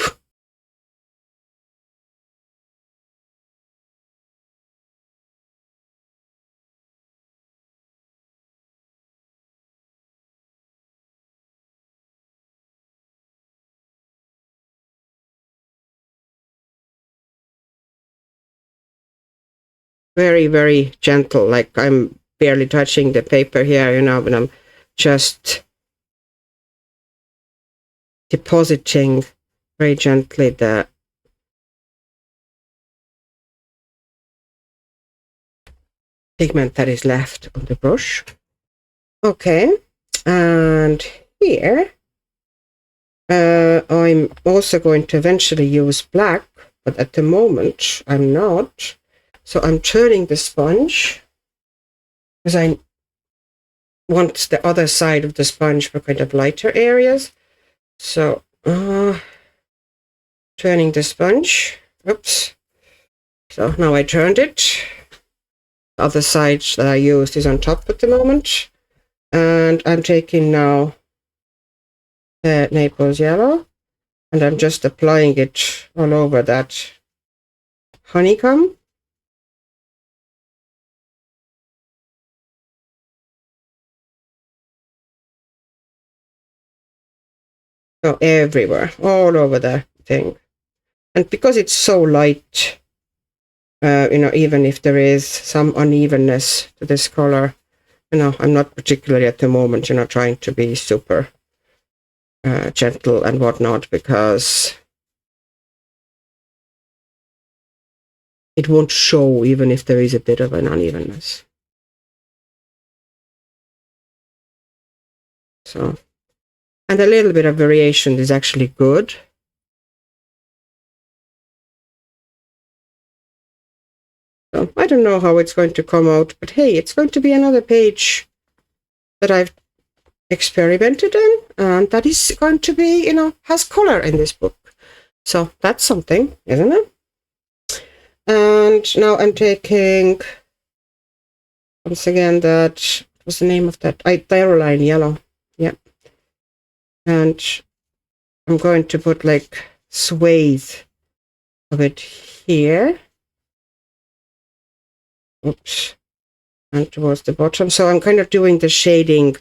Very, very gentle, like I'm barely touching the paper here, you know, but I'm just depositing very gently the pigment that is left on the brush. Okay, and here I'm also going to eventually use black, but at the moment I'm not. So I'm turning the sponge because I want the other side of the sponge for kind of lighter areas. So turning the sponge. Oops. So now I turned it. The other side that I used is on top at the moment. And I'm taking now the Naples yellow, and I'm just applying it all over that honeycomb. So everywhere, all over the thing. And because it's so light, you know, even if there is some unevenness to this color, you know, I'm not particularly at the moment, you know, trying to be super gentle and whatnot, because it won't show even if there is a bit of an unevenness. So, and a little bit of variation is actually good. So I don't know how it's going to come out, but hey, it's going to be another page that I've experimented in, and that is going to be, you know, has color in this book. So that's something, isn't it? And now I'm taking, once again, that, what's the name of that? Tyroline yellow. Yeah. And I'm going to put like swathe of it here. Oops. And towards the bottom. So I'm kind of doing the shading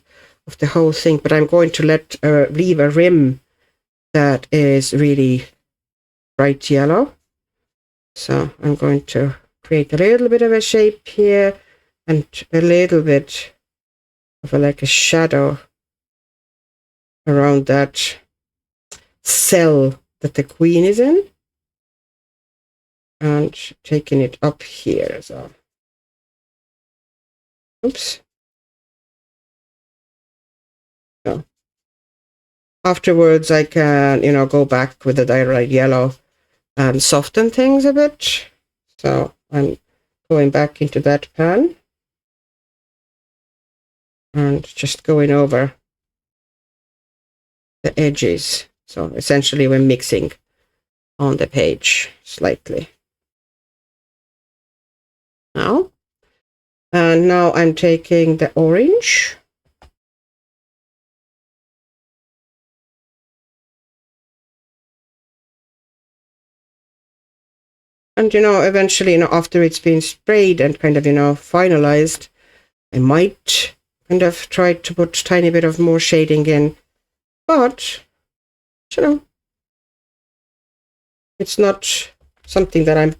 of the whole thing, but I'm going to leave a rim that is really bright yellow. So I'm going to create a little bit of a shape here and a little bit of like a shadow around that cell that the queen is in, and taking it up here as well. Oops. So afterwards I can, go back with the direct yellow and soften things a bit. So I'm going back into that pan and just going over the edges. So essentially we're mixing on the page slightly. Now, and now I'm taking the orange and eventually, after it's been sprayed and kind of finalized, I might kind of try to put a tiny bit of more shading in, but it's not something that I'm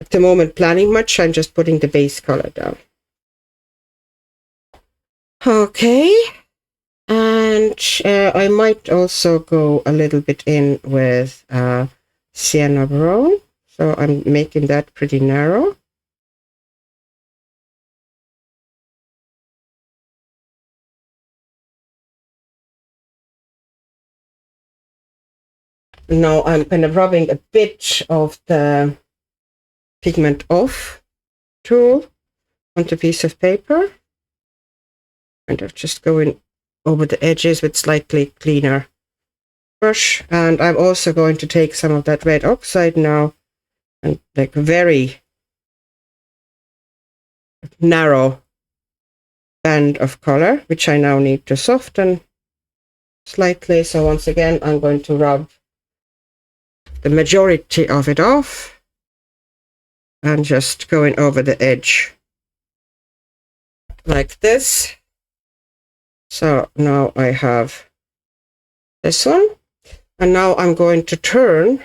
at the moment planning much. I'm just putting the base color down. Okay, and I might also go a little bit in with sienna brown, so I'm making that pretty narrow. Now I'm kind of rubbing a bit of the pigment off tool onto a piece of paper, kind of just going over the edges with slightly cleaner brush. And I'm also going to take some of that red oxide now and like very narrow band of color, which I now need to soften slightly. So once again, I'm going to rub the majority of it off and just going over the edge like this. So now I have this one, and now I'm going to turn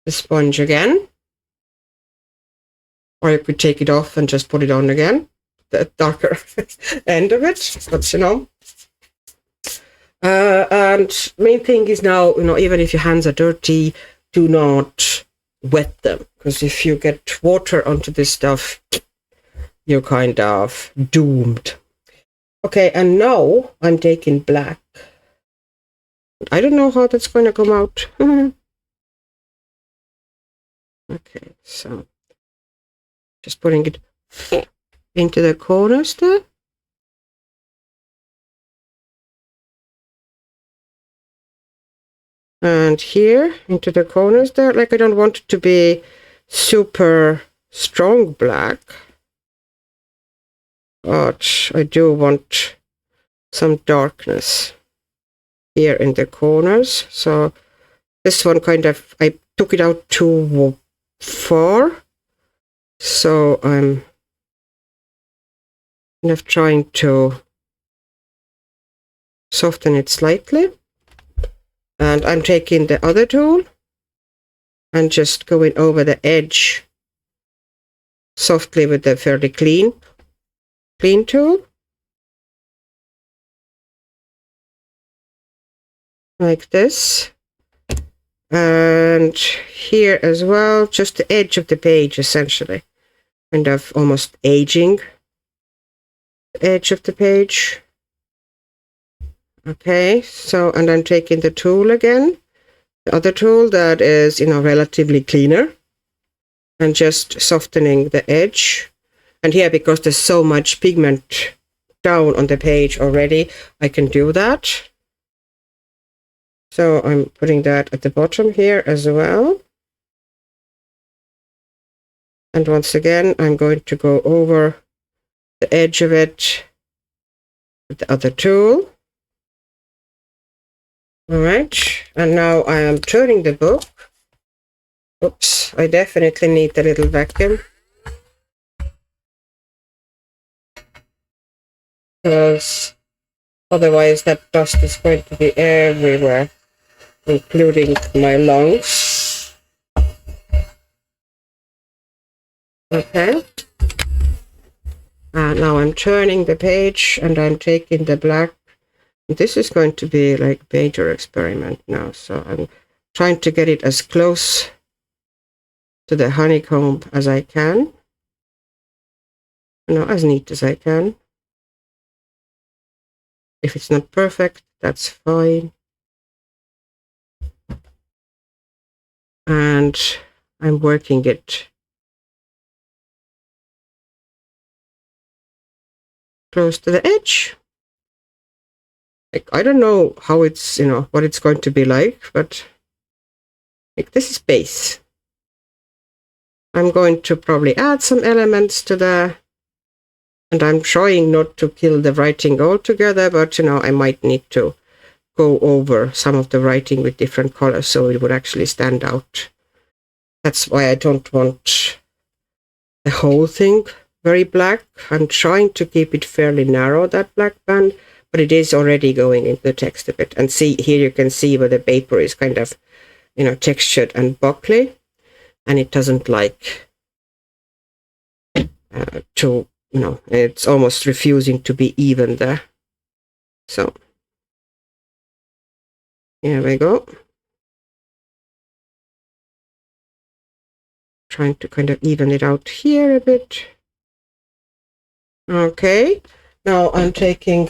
the sponge again, or you could take it off and just put it on again, the darker end of it, but and main thing is now, even if your hands are dirty, do not wet them, because if you get water onto this stuff, you're kind of doomed. Okay, and now I'm taking black. I don't know how that's going to come out. Okay, so just putting it into the corners there. And here into the corners there. Like, I don't want it to be super strong black, but I do want some darkness here in the corners. So this one kind of, I took it out too far, so I'm kind of trying to soften it slightly. And I'm taking the other tool and just going over the edge softly with the fairly clean tool, like this. And here as well, just the edge of the page, essentially, kind of almost aging the edge of the page. Okay, so, and I'm taking the tool again, the other tool that is, relatively cleaner, and just softening the edge. And here, because there's so much pigment down on the page already, I can do that. So I'm putting that at the bottom here as well. And once again, I'm going to go over the edge of it with the other tool. All right, and now I am turning the book. Oops, I definitely need a little vacuum, because otherwise that dust is going to be everywhere, including my lungs. Okay. Now I'm turning the page and I'm taking the black This is going to be like major experiment now, so I'm trying to get it as close to the honeycomb as I can. As neat as I can. If it's not perfect, that's fine. And I'm working it close to the edge. Like, I don't know how it's, what it's going to be like, but like, this is base. I'm going to probably add some elements to and I'm trying not to kill the writing altogether, but I might need to go over some of the writing with different colors so it would actually stand out. That's why I don't want the whole thing very black. I'm trying to keep it fairly narrow, that black band, but it is already going into the text a bit. And see, here you can see where the paper is kind of, textured and buckly, and it doesn't like to, it's almost refusing to be even there. So here we go. Trying to kind of even it out here a bit. Okay, now I'm taking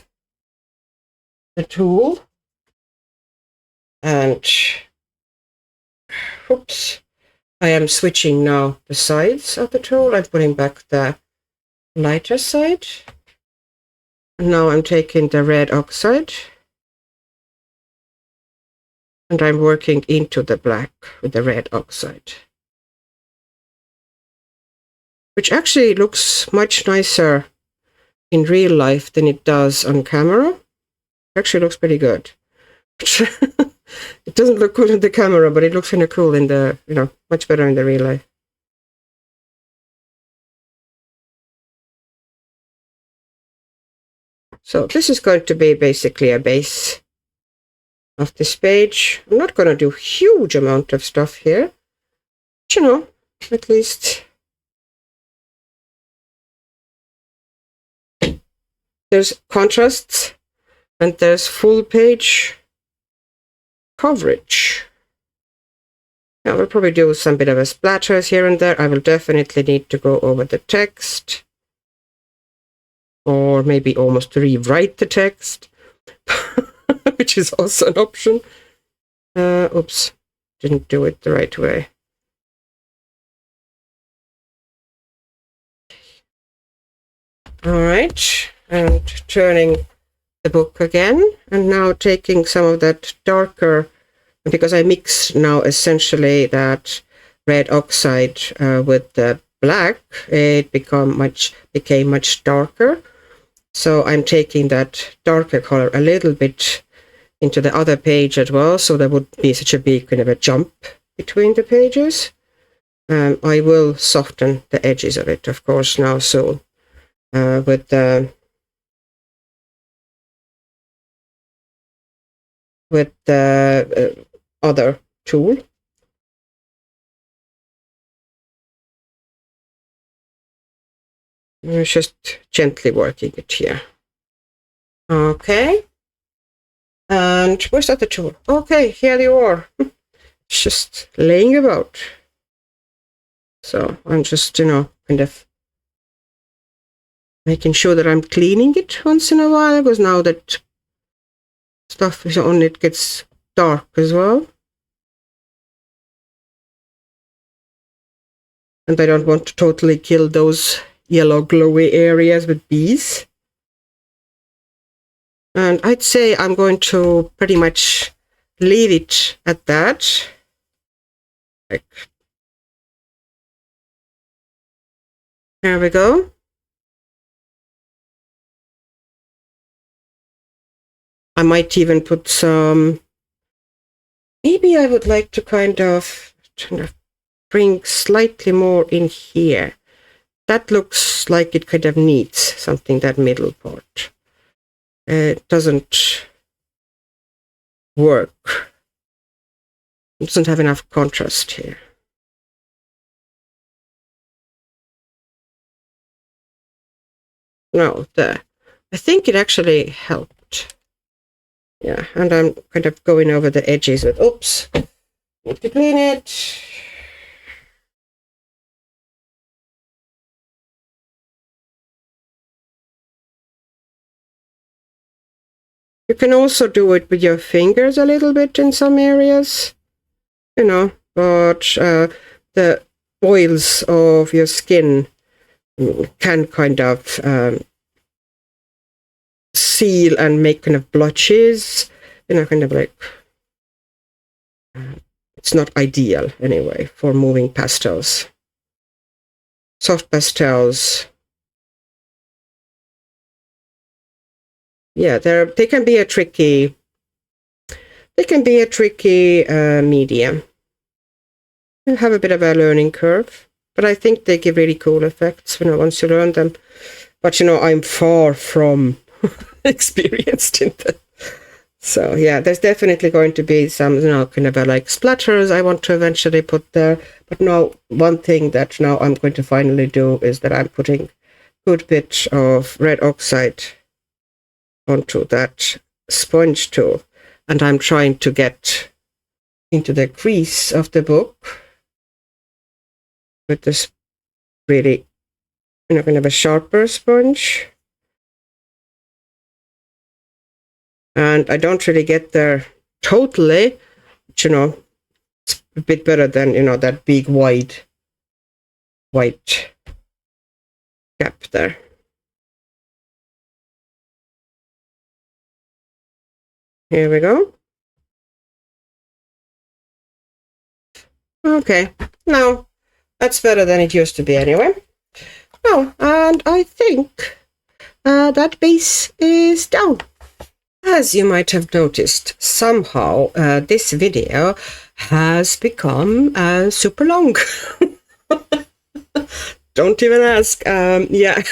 the tool and oops, I am switching now the sides of the tool. I'm putting back the lighter side. And now I'm taking the red oxide and I'm working into the black with the red oxide, which actually looks much nicer in real life than it does on camera. It actually looks pretty good. It doesn't look good in the camera, but it looks kind of cool in the, much better in the real life. So this is going to be basically a base of this page. I'm not going to do a huge amount of stuff here, but, at least there's contrasts and there's full page coverage. Now we'll probably do some bit of a splatters here and there. I will definitely need to go over the text, or maybe almost rewrite the text, which is also an option. Oops, didn't do it the right way. All right, and turning the book again, and now taking some of that darker, because I mix now essentially that red oxide with the black, it became much darker. So I'm taking that darker color a little bit into the other page as well, so there would be such a big kind of a jump between the pages. I will soften the edges of it, of course, now soon with the other tool. I'm just gently working it here. Okay. And where's the other tool? Okay, here you are. It's just laying about. So I'm just, kind of making sure that I'm cleaning it once in a while, because now that stuff is on, it gets dark as well. And I don't want to totally kill those yellow glowy areas with bees. And I'd say I'm going to pretty much leave it at that. Like, there we go. I might even put some, maybe I would like to kind of bring slightly more in here. That looks like it kind of needs something, that middle part. It doesn't work. It doesn't have enough contrast here. No, there. I think it actually helped. Yeah, and I'm kind of going over the edges with, oops, need to clean it. You can also do it with your fingers a little bit in some areas, you know, but the oils of your skin can kind of seal and make kind of blotches, you know, kind of like, it's not ideal anyway for moving pastels. Soft pastels, yeah, they can be a tricky medium. You have a bit of a learning curve, but I think they give really cool effects, you know, once you learn them. But, you know, I'm far from experienced in them. So, yeah, there's definitely going to be some, you know, kind of a, like splatters I want to eventually put there. But now, one thing that now I'm going to finally do is that I'm putting a good bit of red oxide onto that sponge tool. And I'm trying to get into the crease of the book with this really, you know, kind of a sharper sponge. And I don't really get there totally, but, you know, it's a bit better than, you know, that big wide white gap there. Here we go. Okay, now that's better than it used to be anyway. Oh, and I think that base is down. As you might have noticed, somehow this video has become super long. Don't even ask. Yeah.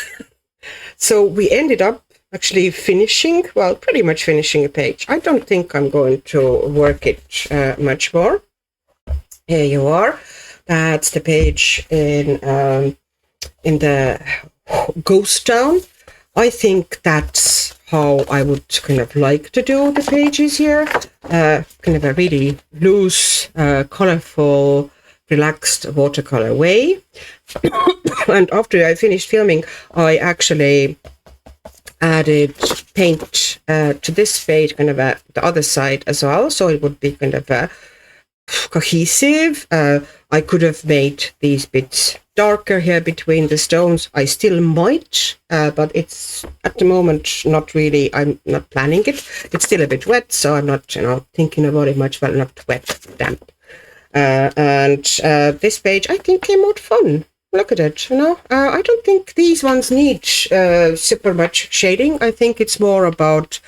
So we ended up actually finishing, well, pretty much finishing a page. I don't think I'm going to work it much more. Here you are. That's the page in the ghost town. I think that's how I would kind of like to do the pages here. Kind of a really loose, colorful, relaxed watercolor way. And after I finished filming, I actually added paint to this page, kind of the other side as well, so it would be kind of cohesive. I could have made these bits darker here between the stones. I still might, but it's at the moment not really. I'm not planning it. It's still a bit wet, so I'm not, you know, thinking about it much. Well, not wet, damp. And this page, I think, came out fun. Look at it, you know. I don't think these ones need super much shading. I think it's more about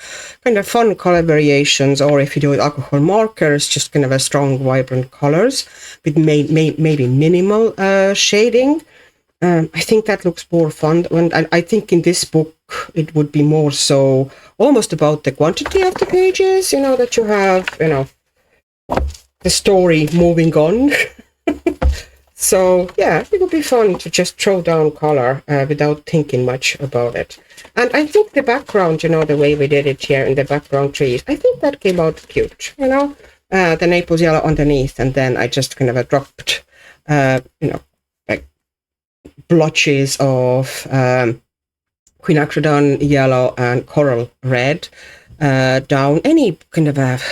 kind of fun color variations, or if you do with alcohol markers, just kind of a strong, vibrant colors with maybe minimal shading. I think that looks more fun. And I think in this book, it would be more so almost about the quantity of the pages, you know, that you have, you know, the story moving on. So, yeah, it would be fun to just throw down color without thinking much about it. And I think the background, you know, the way we did it here in the background trees, I think that came out cute, you know, the Naples yellow underneath. And then I just kind of dropped, you know, like blotches of quinacridone yellow and coral red down. Any kind of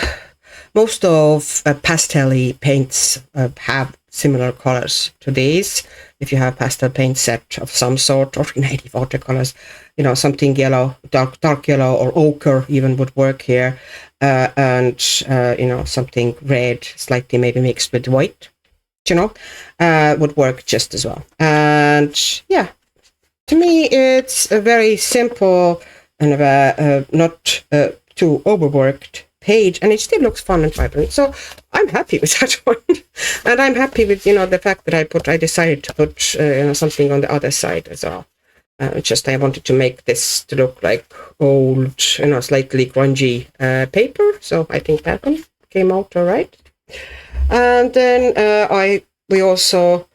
most of pastel-y paints have similar colors to these. If you have pastel paint set of some sort, or native watercolors, you know, something yellow, dark yellow, or ochre even would work here, and you know, something red, slightly maybe mixed with white, you know, would work just as well. And yeah, to me, it's a very simple and not too overworked page, and it still looks fun and vibrant. So I'm happy with that one. And I'm happy with, you know, the fact that I decided to put you know, something on the other side as well. Just I wanted to make this to look like old, you know, slightly grungy paper. So I think that one came out all right. And then we also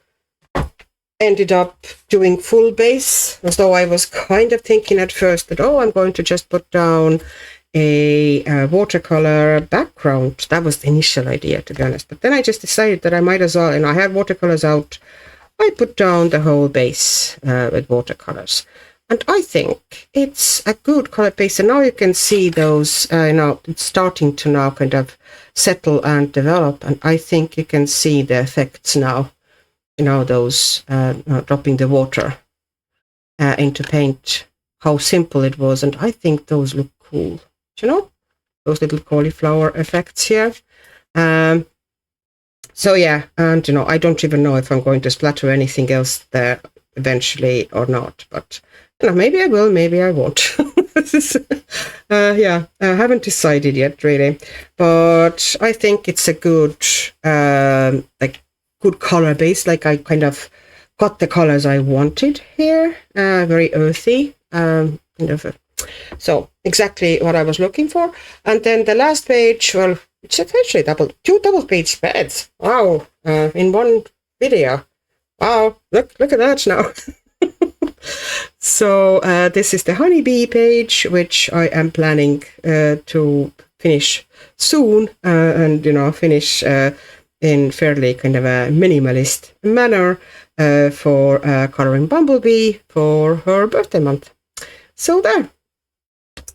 ended up doing full base, as though I was kind of thinking at first that, oh, I'm going to just put down a watercolor background. That was the initial idea, to be honest. But then I just decided that I might as well, and I had watercolors out. I put down the whole base with watercolors. And I think it's a good color base. And now you can see those, it's starting to now kind of settle and develop. And I think you can see the effects now, those dropping the water into paint, how simple it was. And I think those look cool. Those little cauliflower effects here. So yeah, and I don't even know if I'm going to splatter anything else there eventually or not, but maybe I will, maybe I won't. Yeah, I haven't decided yet really, but I think it's a good good color base. Like I kind of got the colors I wanted here, very earthy, so exactly what I was looking for. And then the last page, well, it's actually two double page spreads. Wow, in one video. Wow, look at that now. So this is the honeybee page, which I am planning to finish soon, and finish in fairly kind of a minimalist manner for coloring Bumblebee for her birthday month. So there.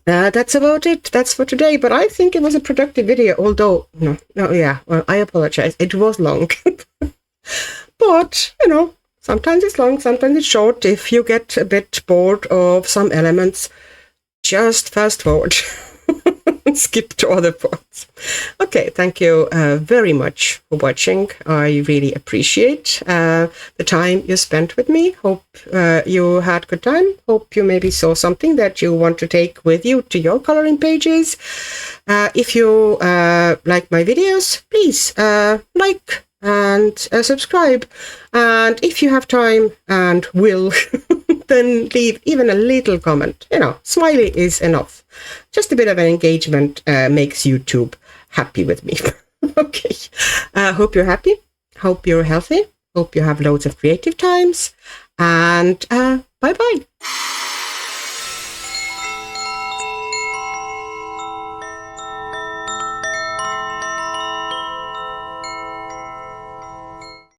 That's about it. That's for today. But I think it was a productive video, although, well, I apologize. It was long. But, sometimes it's long, sometimes it's short. If you get a bit bored of some elements, just fast forward. Skip to other parts. Okay, thank you very much for watching. I really appreciate the time you spent with me. Hope you had good time. Hope you maybe saw something that you want to take with you to your coloring pages. If you like my videos, please like and subscribe. And if you have time and will, then leave even a little comment. Smiley is enough. Just a bit of an engagement makes YouTube happy with me. Okay. Hope you're happy. Hope you're healthy. Hope you have loads of creative times. And bye-bye.